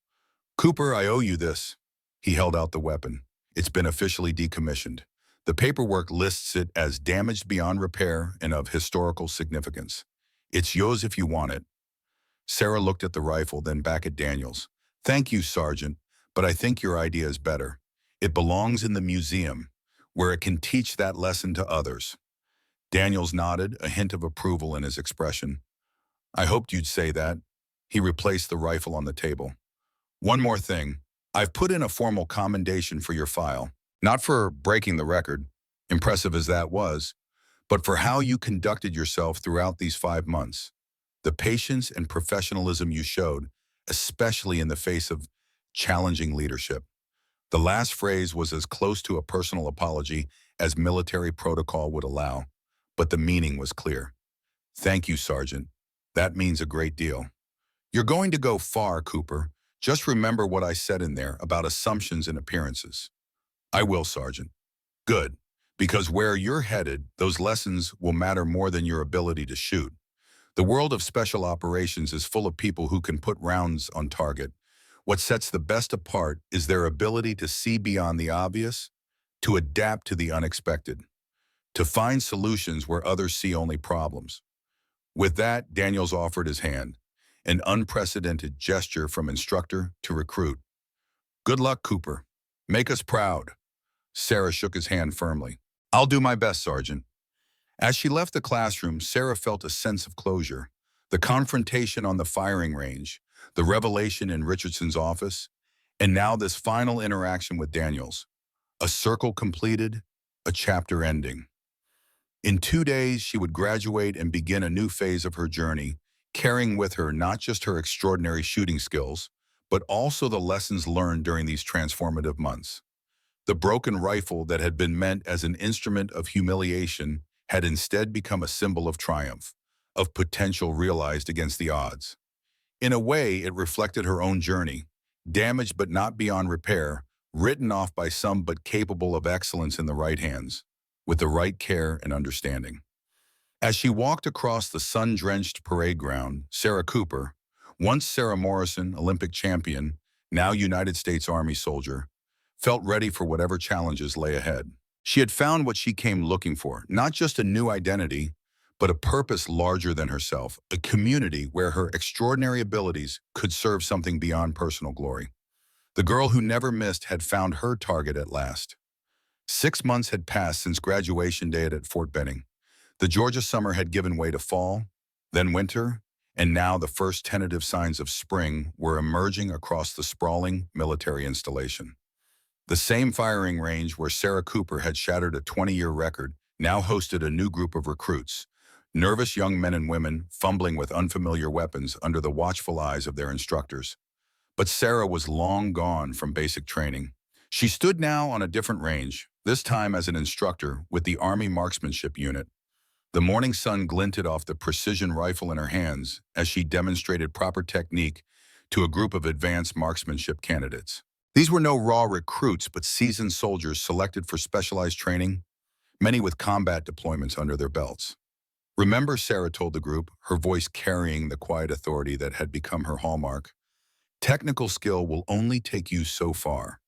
"Cooper, I owe you this." He held out the weapon. "It's been officially decommissioned. The paperwork lists it as damaged beyond repair and of historical significance. It's yours if you want it." Sarah looked at the rifle, then back at Daniels. "Thank you, Sergeant, but I think your idea is better. It belongs in the museum, where it can teach that lesson to others." Daniels nodded, a hint of approval in his expression. "I hoped you'd say that." He replaced the rifle on the table. "One more thing. I've put in a formal commendation for your file, not for breaking the record, impressive as that was, but for how you conducted yourself throughout these 5 months. The patience and professionalism you showed, especially in the face of challenging leadership." The last phrase was as close to a personal apology as military protocol would allow, but the meaning was clear. "Thank you, Sergeant. That means a great deal. You're going to go far, Cooper. Just remember what I said in there about assumptions and appearances." "I will, Sergeant." "Good, because where you're headed, those lessons will matter more than your ability to shoot. The world of special operations is full of people who can put rounds on target. What sets the best apart is their ability to see beyond the obvious, to adapt to the unexpected, to find solutions where others see only problems." With that, Daniels offered his hand, an unprecedented gesture from instructor to recruit. "Good luck, Cooper. Make us proud." Sarah shook his hand firmly. "I'll do my best, Sergeant." As she left the classroom, Sarah felt a sense of closure. The confrontation on the firing range, the revelation in Richardson's office, and now this final interaction with Daniels. A circle completed, a chapter ending. In 2 days, she would graduate and begin a new phase of her journey, carrying with her not just her extraordinary shooting skills, but also the lessons learned during these transformative months. The broken rifle that had been meant as an instrument of humiliation had instead become a symbol of triumph, of potential realized against the odds. In a way, it reflected her own journey, damaged but not beyond repair, written off by some but capable of excellence in the right hands. with the right care and understanding. As she walked across the sun-drenched parade ground, Sarah Cooper, once Sarah Morrison, Olympic champion, now United States Army soldier, felt ready for whatever challenges lay ahead. She had found what she came looking for, not just a new identity, but a purpose larger than herself, a community where her extraordinary abilities could serve something beyond personal glory. The girl who never missed had found her target at last. 6 months had passed since graduation day at Fort Benning. The Georgia summer had given way to fall, then winter, and now the first tentative signs of spring were emerging across the sprawling military installation. The same firing range where Sarah Cooper had shattered a 20-year record now hosted a new group of recruits, nervous young men and women fumbling with unfamiliar weapons under the watchful eyes of their instructors. But Sarah was long gone from basic training. She stood now on a different range, this time as an instructor with the Army Marksmanship Unit. The morning sun glinted off the precision rifle in her hands as she demonstrated proper technique to a group of advanced marksmanship candidates. These were no raw recruits, but seasoned soldiers selected for specialized training, many with combat deployments under their belts. Remember, Sarah told the group, her voice carrying the quiet authority that had become her hallmark. Technical skill will only take you so far.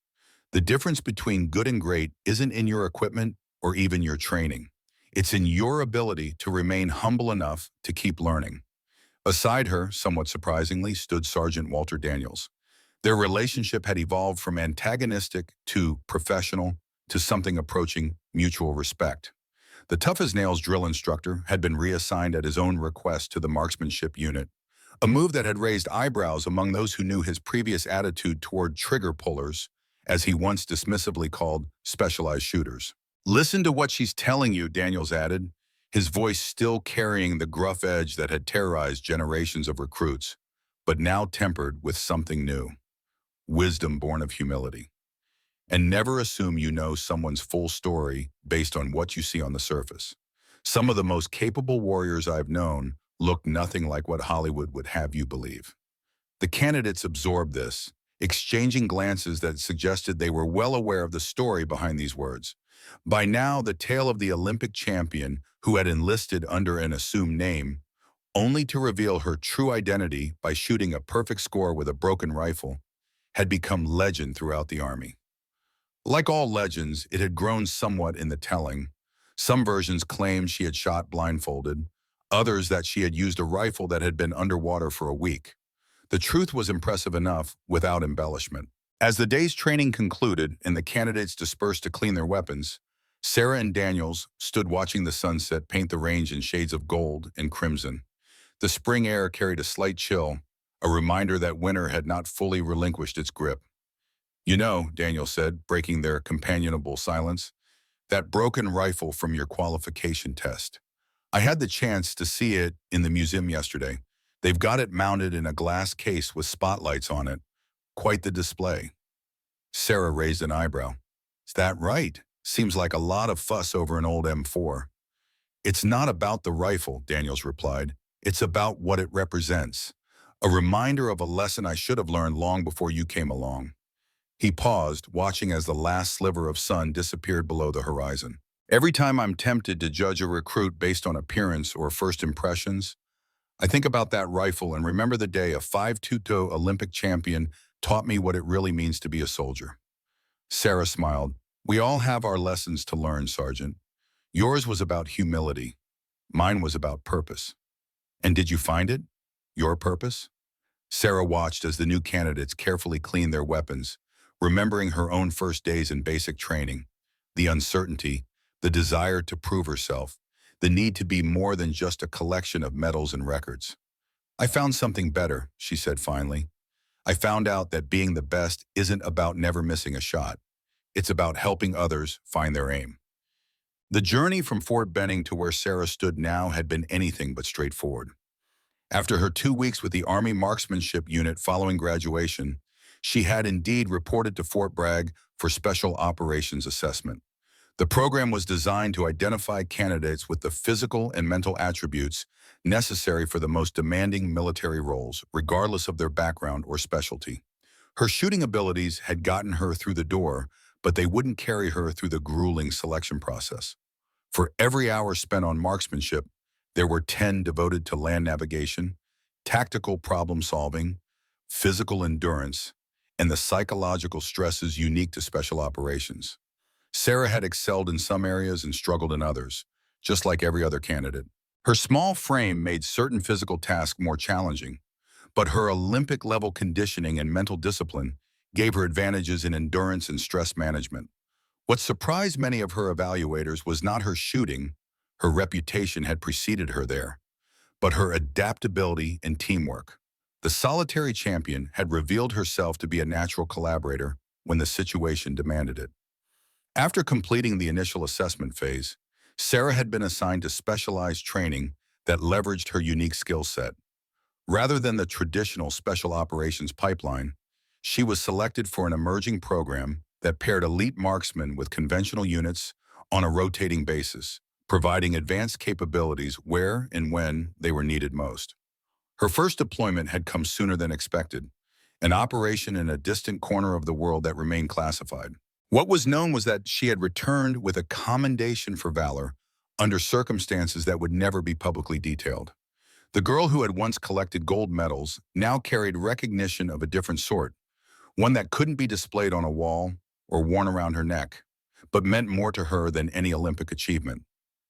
The difference between good and great isn't in your equipment or even your training. It's in your ability to remain humble enough to keep learning. Beside her, somewhat surprisingly, stood Sergeant Walter Daniels. Their relationship had evolved from antagonistic to professional to something approaching mutual respect. The tough-as-nails drill instructor had been reassigned at his own request to the marksmanship unit, a move that had raised eyebrows among those who knew his previous attitude toward trigger pullers, as he once dismissively called specialized shooters. "Listen to what she's telling you," Daniels added, his voice still carrying the gruff edge that had terrorized generations of recruits, but now tempered with something new: wisdom born of humility. And never assume you know someone's full story based on what you see on the surface. Some of the most capable warriors I've known look nothing like what Hollywood would have you believe. The candidates absorbed this, exchanging glances that suggested they were well aware of the story behind these words. By now, the tale of the Olympic champion who had enlisted under an assumed name, only to reveal her true identity by shooting a perfect score with a broken rifle, had become legend throughout the Army. Like all legends, it had grown somewhat in the telling. Some versions claimed she had shot blindfolded, others that she had used a rifle that had been underwater for a week. The truth was impressive enough without embellishment. As the day's training concluded and the candidates dispersed to clean their weapons, Sarah and Daniels stood watching the sunset paint the range in shades of gold and crimson. The spring air carried a slight chill, a reminder that winter had not fully relinquished its grip. "You know," Daniel said, breaking their companionable silence, "that broken rifle from your qualification test. I had the chance to see it in the museum yesterday. They've got it mounted in a glass case with spotlights on it. Quite the display." Sarah raised an eyebrow. "Is that right? Seems like a lot of fuss over an old M4. "It's not about the rifle," Daniels replied. "It's about what it represents. A reminder of a lesson I should have learned long before you came along." He paused, watching as the last sliver of sun disappeared below the horizon. "Every time I'm tempted to judge a recruit based on appearance or first impressions, I think about that rifle and remember the day a 5'2" Olympic champion taught me what it really means to be a soldier." Sarah smiled. "We all have our lessons to learn, Sergeant. Yours was about humility. Mine was about purpose." "And did you find it? Your purpose?" Sarah watched as the new candidates carefully cleaned their weapons, remembering her own first days in basic training, the uncertainty, the desire to prove herself, the need to be more than just a collection of medals and records. "I found something better," she said finally. "I found out that being the best isn't about never missing a shot. It's about helping others find their aim." The journey from Fort Benning to where Sarah stood now had been anything but straightforward. After her 2 weeks with the Army Marksmanship Unit following graduation, she had indeed reported to Fort Bragg for Special Operations Assessment. The program was designed to identify candidates with the physical and mental attributes necessary for the most demanding military roles, regardless of their background or specialty. Her shooting abilities had gotten her through the door, but they wouldn't carry her through the grueling selection process. For every hour spent on marksmanship, there were 10 devoted to land navigation, tactical problem solving, physical endurance, and the psychological stresses unique to special operations. Sarah had excelled in some areas and struggled in others, just like every other candidate. Her small frame made certain physical tasks more challenging, but her Olympic-level conditioning and mental discipline gave her advantages in endurance and stress management. What surprised many of her evaluators was not her shooting, her reputation had preceded her there, but her adaptability and teamwork. The solitary champion had revealed herself to be a natural collaborator when the situation demanded it. After completing the initial assessment phase, Sarah had been assigned to specialized training that leveraged her unique skill set. Rather than the traditional special operations pipeline, she was selected for an emerging program that paired elite marksmen with conventional units on a rotating basis, providing advanced capabilities where and when they were needed most. Her first deployment had come sooner than expected, an operation in a distant corner of the world that remained classified. What was known was that she had returned with a commendation for valor under circumstances that would never be publicly detailed. The girl who had once collected gold medals now carried recognition of a different sort, one that couldn't be displayed on a wall or worn around her neck, but meant more to her than any Olympic achievement.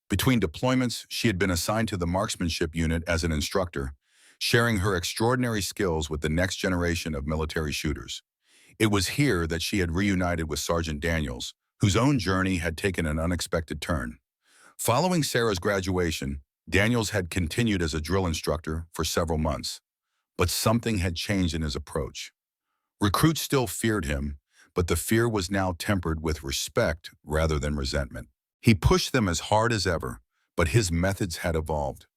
Between deployments, she had been assigned to the marksmanship unit as an instructor, sharing her extraordinary skills with the next generation of military shooters. It was here that she had reunited with Sergeant Daniels, whose own journey had taken an unexpected turn. Following Sarah's graduation, Daniels had continued as a drill instructor for several months, but something had changed in his approach. Recruits still feared him, but the fear was now tempered with respect rather than resentment. He pushed them as hard as ever, but his methods had evolved.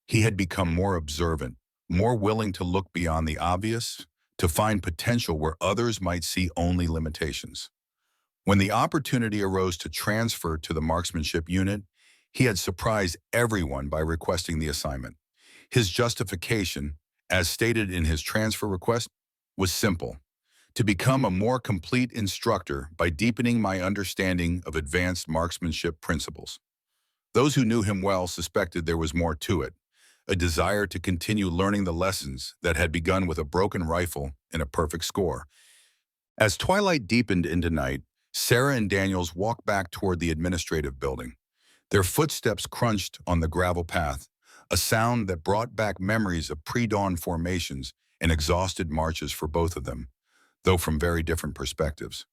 He had become more observant, more willing to look beyond the obvious, to find potential where others might see only limitations. When the opportunity arose to transfer to the marksmanship unit, he had surprised everyone by requesting the assignment. His justification, as stated in his transfer request, was simple: to become a more complete instructor by deepening my understanding of advanced marksmanship principles. Those who knew him well suspected there was more to it, a desire to continue learning the lessons that had begun with a broken rifle and a perfect score. As twilight deepened into night, Sarah and Daniels walked back toward the administrative building. Their footsteps crunched on the gravel path, a sound that brought back memories of pre-dawn formations and exhausted marches for both of them, though from very different perspectives.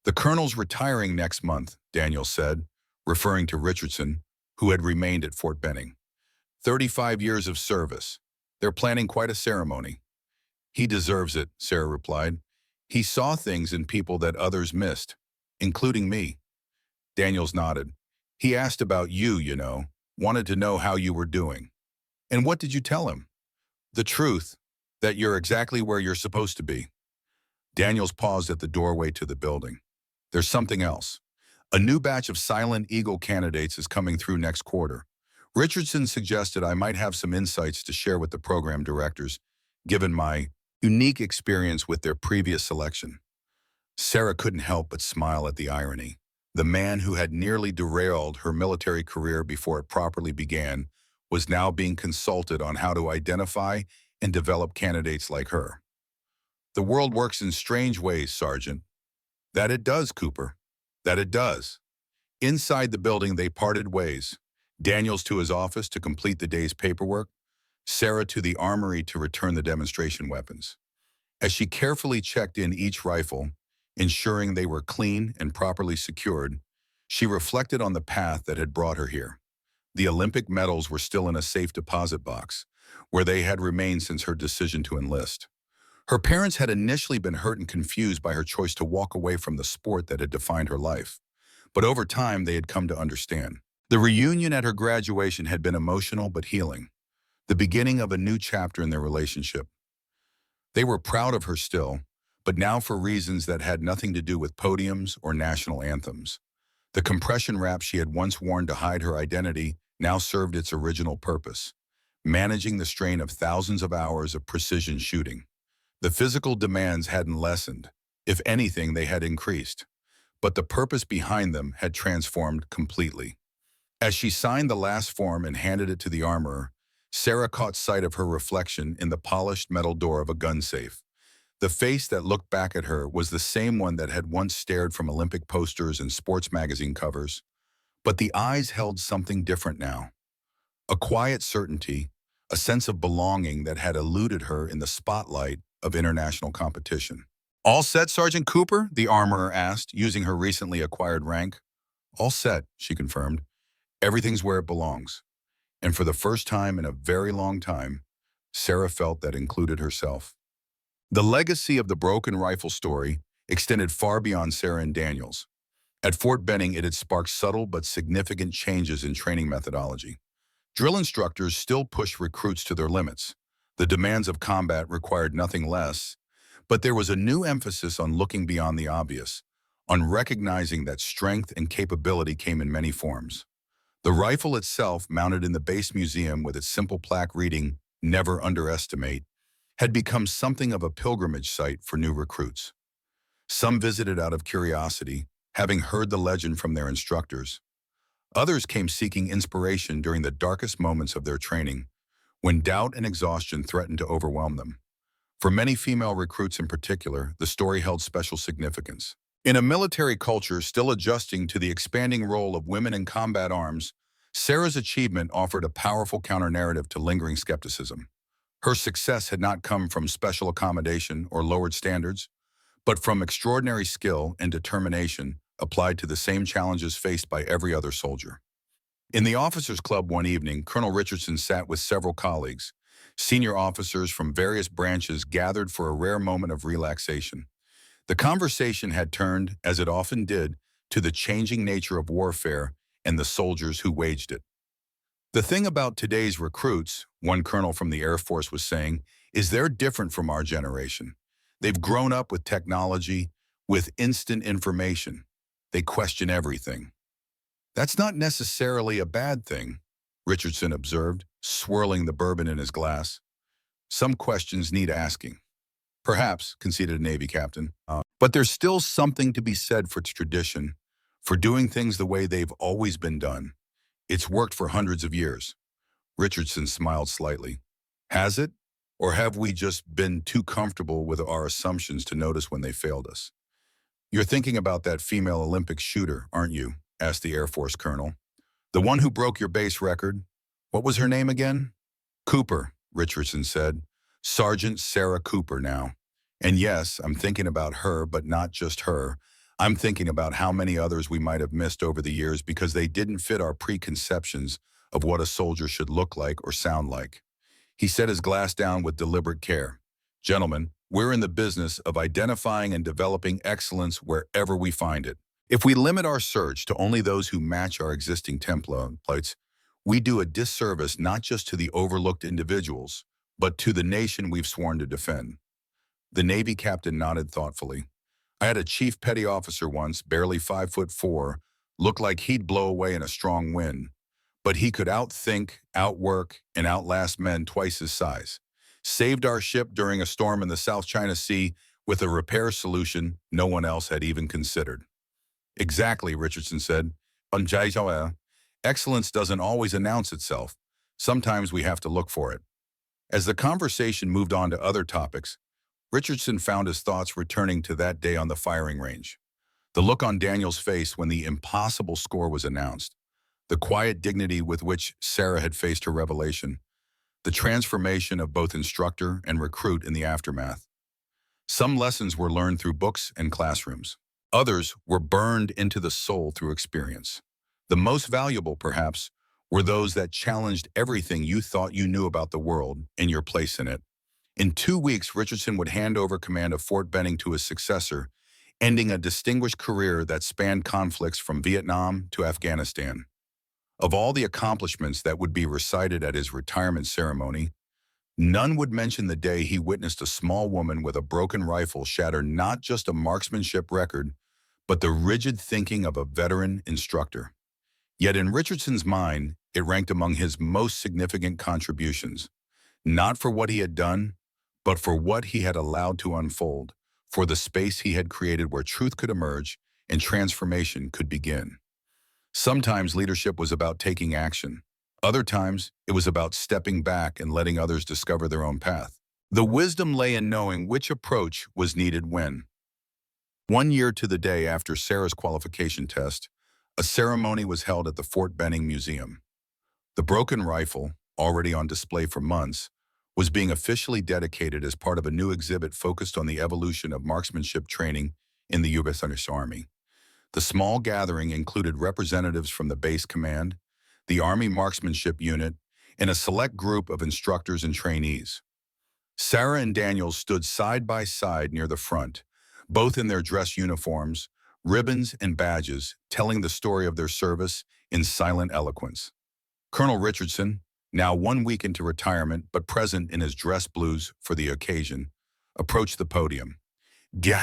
"The colonel's retiring next month," Daniels said, referring to Richardson, who had remained at Fort Benning. 35 years of service. They're planning quite a ceremony." "He deserves it," Sarah replied. "He saw things in people that others missed, including me." Daniels nodded. "He asked about you, wanted to know how you were doing." "And what did you tell him?" "The truth, that you're exactly where you're supposed to be." Daniels paused at the doorway to the building. "There's something else. A new batch of Silent Eagle candidates is coming through next quarter. Richardson suggested I might have some insights to share with the program directors, given my unique experience with their previous selection." Sarah couldn't help but smile at the irony. The man who had nearly derailed her military career before it properly began was now being consulted on how to identify and develop candidates like her. "The world works in strange ways, Sergeant." "That it does, Cooper. That it does." Inside the building, they parted ways. Daniels to his office to complete the day's paperwork, Sarah to the armory to return the demonstration weapons. As she carefully checked in each rifle, ensuring they were clean and properly secured, she reflected on the path that had brought her here. The Olympic medals were still in a safe deposit box, where they had remained since her decision to enlist. Her parents had initially been hurt and confused by her choice to walk away from the sport that had defined her life, but over time they had come to understand. The reunion at her graduation had been emotional but healing, the beginning of a new chapter in their relationship. They were proud of her still, but now for reasons that had nothing to do with podiums or national anthems. The compression wrap she had once worn to hide her identity now served its original purpose, managing the strain of thousands of hours of precision shooting. The physical demands hadn't lessened. If anything, they had increased. But the purpose behind them had transformed completely. As she signed the last form and handed it to the armorer, Sarah caught sight of her reflection in the polished metal door of a gun safe. The face that looked back at her was the same one that had once stared from Olympic posters and sports magazine covers, but the eyes held something different now. A quiet certainty, a sense of belonging that had eluded her in the spotlight of international competition. "All set, Sergeant Cooper?" the armorer asked, using her recently acquired rank. "All set," she confirmed. "Everything's where it belongs." And for the first time in a very long time, Sarah felt that included herself. The legacy of the broken rifle story extended far beyond Sarah and Daniels. At Fort Benning, it had sparked subtle but significant changes in training methodology. Drill instructors still pushed recruits to their limits. The demands of combat required nothing less, but there was a new emphasis on looking beyond the obvious, on recognizing that strength and capability came in many forms. The rifle itself, mounted in the base museum with its simple plaque reading, "Never underestimate," had become something of a pilgrimage site for new recruits. Some visited out of curiosity, having heard the legend from their instructors. Others came seeking inspiration during the darkest moments of their training, when doubt and exhaustion threatened to overwhelm them. For many female recruits in particular, the story held special significance. In a military culture still adjusting to the expanding role of women in combat arms, Sarah's achievement offered a powerful counter-narrative to lingering skepticism. Her success had not come from special accommodation or lowered standards, but from extraordinary skill and determination applied to the same challenges faced by every other soldier. In the officers' club one evening, Colonel Richardson sat with several colleagues. Senior officers from various branches gathered for a rare moment of relaxation. The conversation had turned, as it often did, to the changing nature of warfare and the soldiers who waged it. "The thing about today's recruits," one colonel from the Air Force was saying, "is they're different from our generation. They've grown up with technology, with instant information. They question everything." "That's not necessarily a bad thing," Richardson observed, swirling the bourbon in his glass. "Some questions need asking." "Perhaps," conceded a Navy captain. "But there's still something to be said for tradition, for doing things the way they've always been done. It's worked for hundreds of years." Richardson smiled slightly. "Has it? Or have we just been too comfortable with our assumptions to notice when they failed us?" "You're thinking about that female Olympic shooter, aren't you?" asked the Air Force colonel. "The one who broke your base record? What was her name again?" "Cooper," Richardson said. "Sergeant Sarah Cooper now. And yes, I'm thinking about her, but not just her. I'm thinking about how many others we might have missed over the years because they didn't fit our preconceptions of what a soldier should look like or sound like." He set his glass down with deliberate care. "Gentlemen, we're in the business of identifying and developing excellence wherever we find it. If we limit our search to only those who match our existing templates, we do a disservice not just to the overlooked individuals, but to the nation we've sworn to defend." The Navy captain nodded thoughtfully. "I had a chief petty officer once, barely 5'4", looked like he'd blow away in a strong wind, but he could outthink, outwork, and outlast men twice his size. Saved our ship during a storm in the South China Sea with a repair solution no one else had even considered." "Exactly," Richardson said. "Excellence doesn't always announce itself. Sometimes we have to look for it." As the conversation moved on to other topics, Richardson found his thoughts returning to that day on the firing range. The look on Daniel's face when the impossible score was announced, the quiet dignity with which Sarah had faced her revelation, the transformation of both instructor and recruit in the aftermath. Some lessons were learned through books and classrooms. Others were burned into the soul through experience. The most valuable, perhaps, were those that challenged everything you thought you knew about the world and your place in it. In 2 weeks, Richardson would hand over command of Fort Benning to his successor, ending a distinguished career that spanned conflicts from Vietnam to Afghanistan. Of all the accomplishments that would be recited at his retirement ceremony, none would mention the day he witnessed a small woman with a broken rifle shatter not just a marksmanship record, but the rigid thinking of a veteran instructor. Yet in Richardson's mind, it ranked among his most significant contributions, not for what he had done, but for what he had allowed to unfold, for the space he had created where truth could emerge and transformation could begin. Sometimes leadership was about taking action. Other times, it was about stepping back and letting others discover their own path. The wisdom lay in knowing which approach was needed when. 1 year to the day after Sarah's qualification test, a ceremony was held at the Fort Benning Museum. The broken rifle, already on display for months, was being officially dedicated as part of a new exhibit focused on the evolution of marksmanship training in the U.S. Army. The small gathering included representatives from the base command, the Army Marksmanship Unit, and a select group of instructors and trainees. Sarah and Daniel stood side by side near the front, both in their dress uniforms, ribbons and badges, telling the story of their service in silent eloquence. Colonel Richardson, now 1 week into retirement but present in his dress blues for the occasion, approached the podium.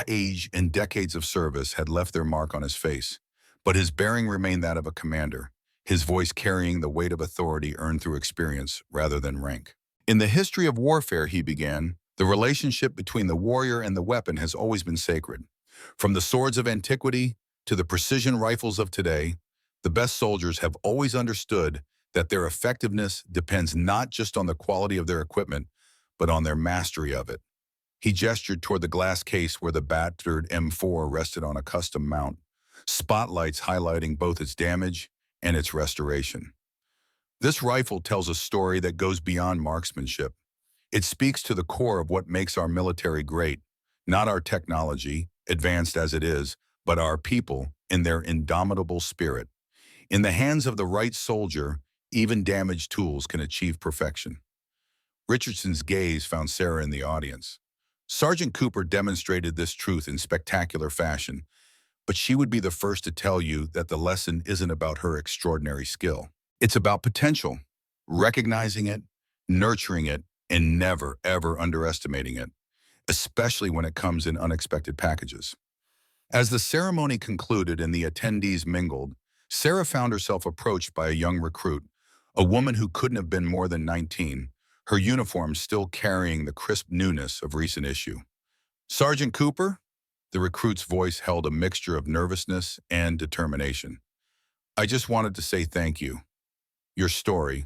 Age and decades of service had left their mark on his face, but his bearing remained that of a commander, his voice carrying the weight of authority earned through experience rather than rank. In the history of warfare, he began, the relationship between the warrior and the weapon has always been sacred. From the swords of antiquity to the precision rifles of today, the best soldiers have always understood that their effectiveness depends not just on the quality of their equipment, but on their mastery of it. He gestured toward the glass case where the battered M4 rested on a custom mount, spotlights highlighting both its damage and its restoration. This rifle tells a story that goes beyond marksmanship. It speaks to the core of what makes our military great, not our technology, advanced as it is, but our people in their indomitable spirit. In the hands of the right soldier, even damaged tools can achieve perfection. Richardson's gaze found Sarah in the audience. Sergeant Cooper demonstrated this truth in spectacular fashion, but she would be the first to tell you that the lesson isn't about her extraordinary skill. It's about potential, recognizing it, nurturing it, and never, ever underestimating it, especially when it comes in unexpected packages. As the ceremony concluded and the attendees mingled, Sarah found herself approached by a young recruit, a woman who couldn't have been more than 19, her uniform still carrying the crisp newness of recent issue. "Sergeant Cooper?" The recruit's voice held a mixture of nervousness and determination. "I just wanted to say thank you. Your story,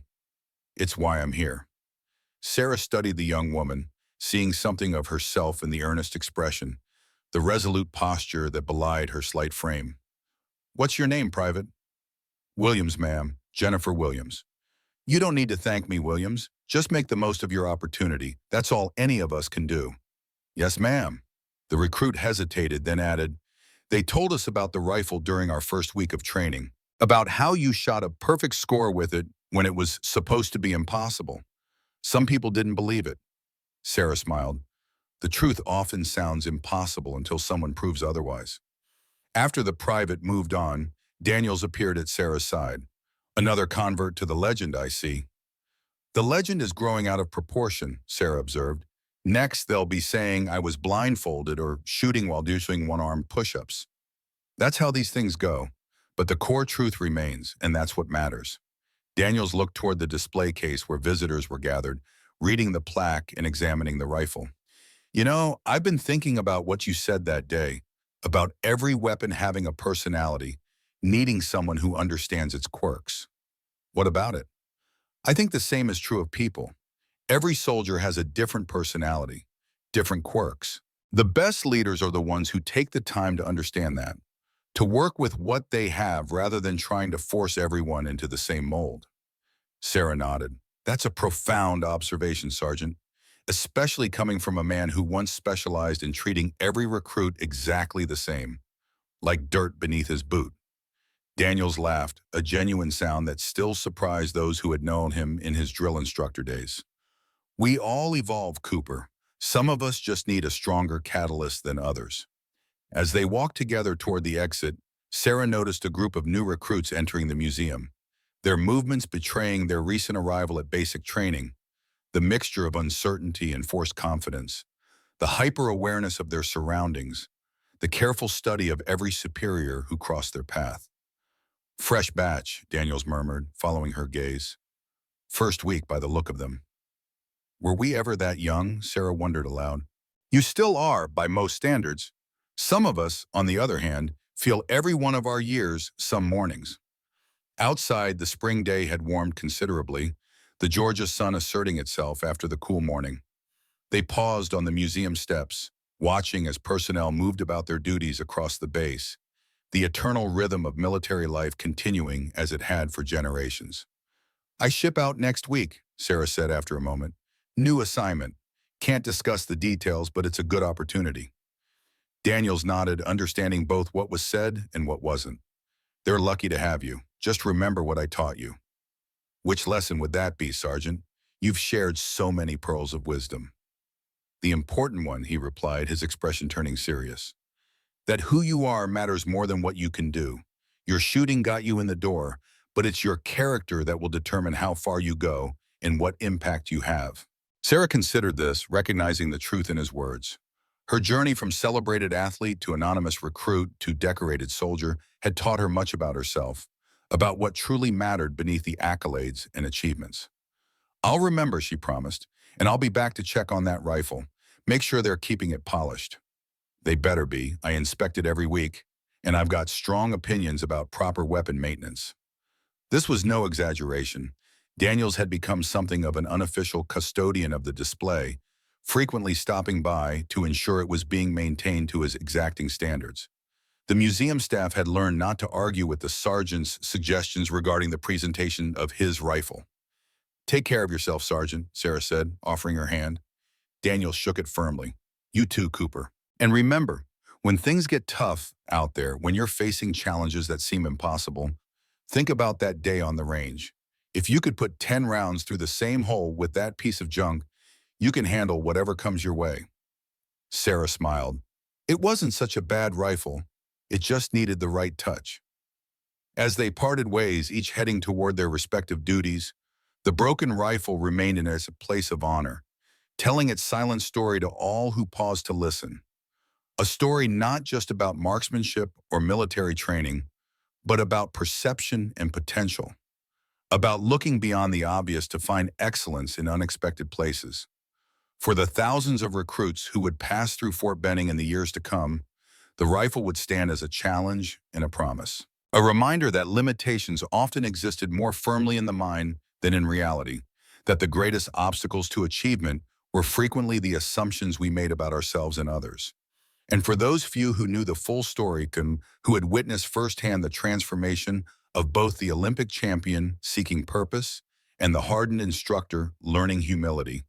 it's why I'm here." Sarah studied the young woman, seeing something of herself in the earnest expression, the resolute posture that belied her slight frame. "What's your name, Private?" "Williams, ma'am. Jennifer Williams." "You don't need to thank me, Williams. Just make the most of your opportunity. That's all any of us can do." "Yes, ma'am." The recruit hesitated, then added, "They told us about the rifle during our first week of training, about how you shot a perfect score with it when it was supposed to be impossible. Some people didn't believe it." Sarah smiled. The truth often sounds impossible until someone proves otherwise. After the private moved on, Daniels appeared at Sarah's side. "Another convert to the legend, I see." "The legend is growing out of proportion," Sarah observed. "Next, they'll be saying I was blindfolded or shooting while doing one-arm push-ups. That's how these things go. But the core truth remains, and that's what matters." Daniels looked toward the display case where visitors were gathered, reading the plaque and examining the rifle. "You know, I've been thinking about what you said that day, about every weapon having a personality, needing someone who understands its quirks. What about it? I think the same is true of people. Every soldier has a different personality, different quirks. The best leaders are the ones who take the time to understand that, to work with what they have rather than trying to force everyone into the same mold." Sarah nodded. "That's a profound observation, Sergeant, especially coming from a man who once specialized in treating every recruit exactly the same, like dirt beneath his boot." Daniels laughed, a genuine sound that still surprised those who had known him in his drill instructor days. "We all evolve, Cooper. Some of us just need a stronger catalyst than others." As they walked together toward the exit, Sarah noticed a group of new recruits entering the museum, their movements betraying their recent arrival at basic training, the mixture of uncertainty and forced confidence, the hyper-awareness of their surroundings, the careful study of every superior who crossed their path. "Fresh batch," Daniels murmured, following her gaze. "First week by the look of them." "Were we ever that young?" Sarah wondered aloud. "You still are, by most standards. Some of us, on the other hand, feel every one of our years some mornings." Outside, the spring day had warmed considerably, the Georgia sun asserting itself after the cool morning. They paused on the museum steps, watching as personnel moved about their duties across the base, the eternal rhythm of military life continuing as it had for generations. "I ship out next week," Sarah said after a moment. "New assignment. Can't discuss the details, but it's a good opportunity." Daniels nodded, understanding both what was said and what wasn't. "They're lucky to have you. Just remember what I taught you." "Which lesson would that be, Sergeant? You've shared so many pearls of wisdom." "The important one," he replied, his expression turning serious. "That who you are matters more than what you can do. Your shooting got you in the door, but it's your character that will determine how far you go and what impact you have." Sarah considered this, recognizing the truth in his words. Her journey from celebrated athlete to anonymous recruit to decorated soldier had taught her much about herself, about what truly mattered beneath the accolades and achievements. "I'll remember," she promised, "and I'll be back to check on that rifle. Make sure they're keeping it polished." "They better be. I inspect it every week, and I've got strong opinions about proper weapon maintenance." This was no exaggeration. Daniels had become something of an unofficial custodian of the display, frequently stopping by to ensure it was being maintained to his exacting standards. The museum staff had learned not to argue with the sergeant's suggestions regarding the presentation of his rifle. "Take care of yourself, Sergeant," Sarah said, offering her hand. Daniel shook it firmly. "You too, Cooper. And remember, when things get tough out there, when you're facing challenges that seem impossible, think about that day on the range. If you could put 10 rounds through the same hole with that piece of junk, you can handle whatever comes your way." Sarah smiled. "It wasn't such a bad rifle. It just needed the right touch." As they parted ways, each heading toward their respective duties, the broken rifle remained in its place of honor, telling its silent story to all who paused to listen. A story not just about marksmanship or military training, but about perception and potential, about looking beyond the obvious to find excellence in unexpected places. For the thousands of recruits who would pass through Fort Benning in the years to come, the rifle would stand as a challenge and a promise. A reminder that limitations often existed more firmly in the mind than in reality, that the greatest obstacles to achievement were frequently the assumptions we made about ourselves and others. And for those few who knew the full story, who had witnessed firsthand the transformation of both the Olympic champion seeking purpose and the hardened instructor learning humility,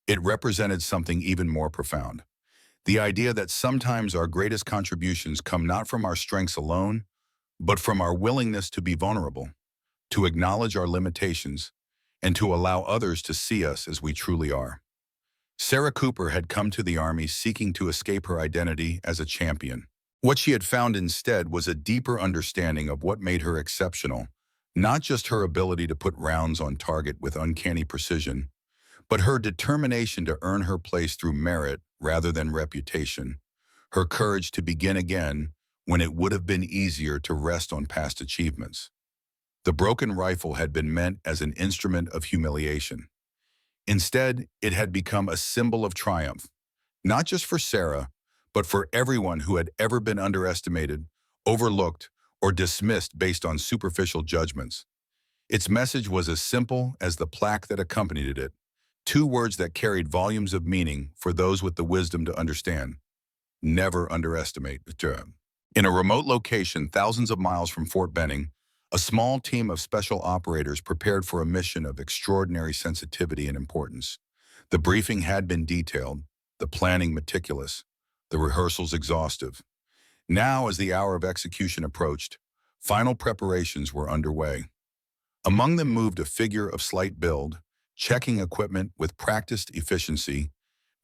it represented something even more profound. The idea that sometimes our greatest contributions come not from our strengths alone, but from our willingness to be vulnerable, to acknowledge our limitations, and to allow others to see us as we truly are. Sarah Cooper had come to the Army seeking to escape her identity as a champion. What she had found instead was a deeper understanding of what made her exceptional, not just her ability to put rounds on target with uncanny precision, but her determination to earn her place through merit rather than reputation, her courage to begin again when it would have been easier to rest on past achievements. The broken rifle had been meant as an instrument of humiliation. Instead, it had become a symbol of triumph, not just for Sarah, but for everyone who had ever been underestimated, overlooked, or dismissed based on superficial judgments. Its message was as simple as the plaque that accompanied it, two words that carried volumes of meaning for those with the wisdom to understand. Never underestimate. In a remote location thousands of miles from Fort Benning, a small team of special operators prepared for a mission of extraordinary sensitivity and importance. The briefing had been detailed, the planning meticulous, the rehearsals exhaustive. Now, as the hour of execution approached, final preparations were underway. Among them moved a figure of slight build, checking equipment with practiced efficiency,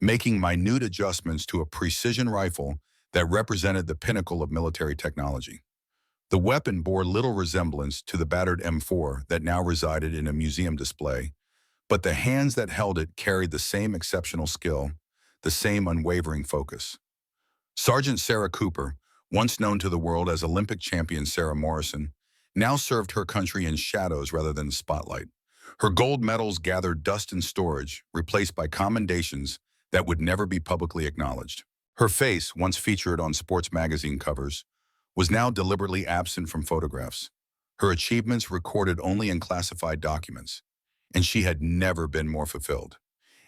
making minute adjustments to a precision rifle that represented the pinnacle of military technology. The weapon bore little resemblance to the battered M4 that now resided in a museum display, but the hands that held it carried the same exceptional skill, the same unwavering focus. Sergeant Sarah Cooper, once known to the world as Olympic champion Sarah Morrison, now served her country in shadows rather than the spotlight. Her gold medals gathered dust in storage, replaced by commendations that would never be publicly acknowledged. Her face, once featured on sports magazine covers, was now deliberately absent from photographs. her achievements recorded only in classified documents, and she had never been more fulfilled.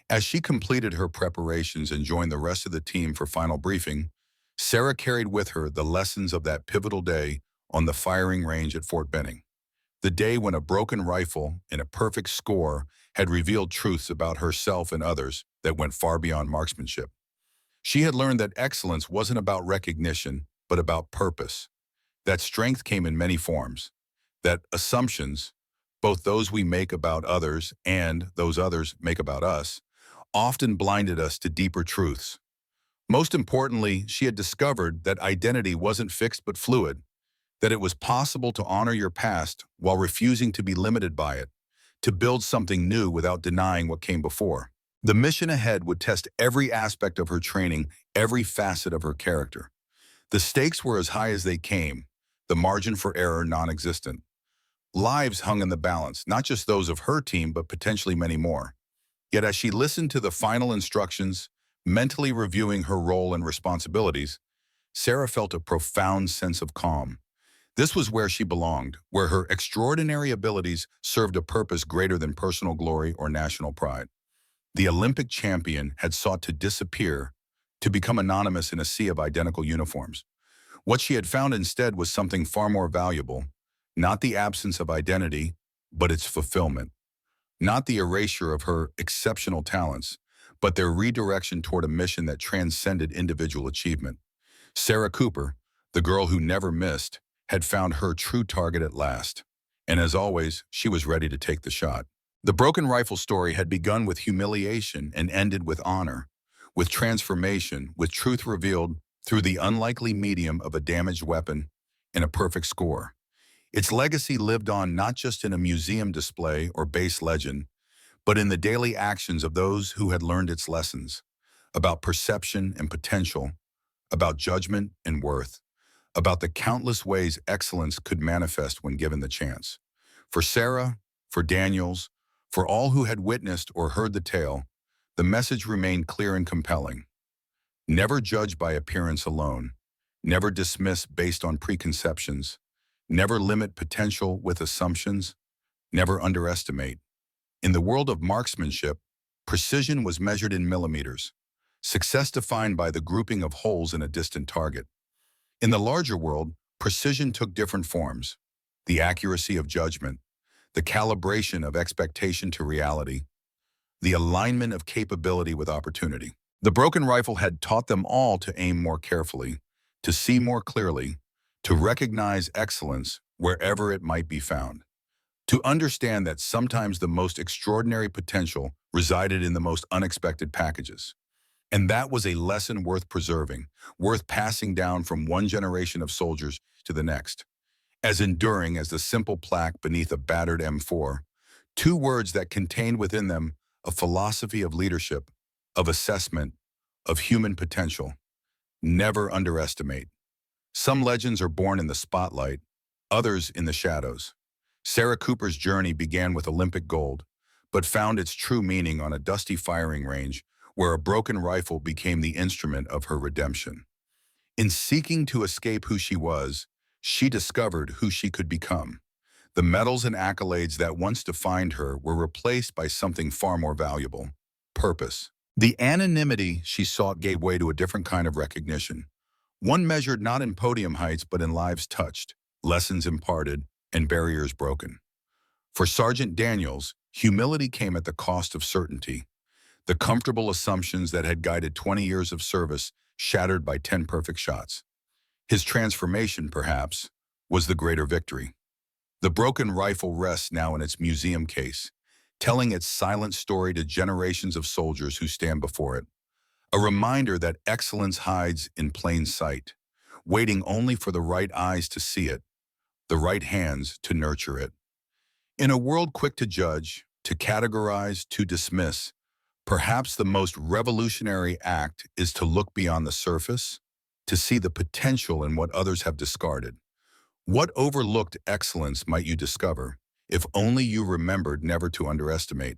As she completed her preparations and joined the rest of the team for final briefing, Sarah carried with her the lessons of that pivotal day on the firing range at Fort Benning. The day when a broken rifle and a perfect score had revealed truths about herself and others that went far beyond marksmanship. She had learned that excellence wasn't about recognition, but about purpose. That strength came in many forms. That assumptions, both those we make about others and those others make about us, often blinded us to deeper truths. Most importantly, she had discovered that identity wasn't fixed but fluid, that it was possible to honor your past while refusing to be limited by it, to build something new without denying what came before. The mission ahead would test every aspect of her training, every facet of her character. The stakes were as high as they came, the margin for error non-existent. Lives hung in the balance, not just those of her team, but potentially many more. Yet as she listened to the final instructions, mentally reviewing her role and responsibilities, Sarah felt a profound sense of calm. This was where she belonged, where her extraordinary abilities served a purpose greater than personal glory or national pride. The Olympic champion had sought to disappear, to become anonymous in a sea of identical uniforms. What she had found instead was something far more valuable, not the absence of identity, but its fulfillment. Not the erasure of her exceptional talents, but their redirection toward a mission that transcended individual achievement. Sarah Cooper, the girl who never missed, had found her true target at last. And as always, she was ready to take the shot. The broken rifle story had begun with humiliation and ended with honor, with transformation, with truth revealed through the unlikely medium of a damaged weapon and a perfect score. Its legacy lived on not just in a museum display or base legend, but in the daily actions of those who had learned its lessons, about perception and potential, about judgment and worth, about the countless ways excellence could manifest when given the chance. For Sarah, for Daniels, for all who had witnessed or heard the tale, the message remained clear and compelling. Never judge by appearance alone. Never dismiss based on preconceptions. Never limit potential with assumptions. Never underestimate. In the world of marksmanship, precision was measured in millimeters, success defined by the grouping of holes in a distant target. In the larger world, precision took different forms: the accuracy of judgment, the calibration of expectation to reality, the alignment of capability with opportunity. The broken rifle had taught them all to aim more carefully, to see more clearly, to recognize excellence wherever it might be found, to understand that sometimes the most extraordinary potential resided in the most unexpected packages. And that was a lesson worth preserving, worth passing down from one generation of soldiers to the next, as enduring as the simple plaque beneath a battered M4, two words that contained within them a philosophy of leadership, of assessment, of human potential. Never underestimate. Some legends are born in the spotlight, others in the shadows. Sarah Cooper's journey began with Olympic gold, but found its true meaning on a dusty firing range where a broken rifle became the instrument of her redemption. In seeking to escape who she was, she discovered who she could become. The medals and accolades that once defined her were replaced by something far more valuable: purpose. The anonymity she sought gave way to a different kind of recognition, one measured not in podium heights but in lives touched, lessons imparted, and barriers broken. For Sergeant Daniels, humility came at the cost of certainty. The comfortable assumptions that had guided 20 years of service shattered by 10 perfect shots. His transformation, perhaps, was the greater victory. The broken rifle rests now in its museum case, telling its silent story to generations of soldiers who stand before it. A reminder that excellence hides in plain sight, waiting only for the right eyes to see it, the right hands to nurture it. In a world quick to judge, to categorize, to dismiss, perhaps the most revolutionary act is to look beyond the surface, to see the potential in what others have discarded. What overlooked excellence might you discover, if only you remembered never to underestimate?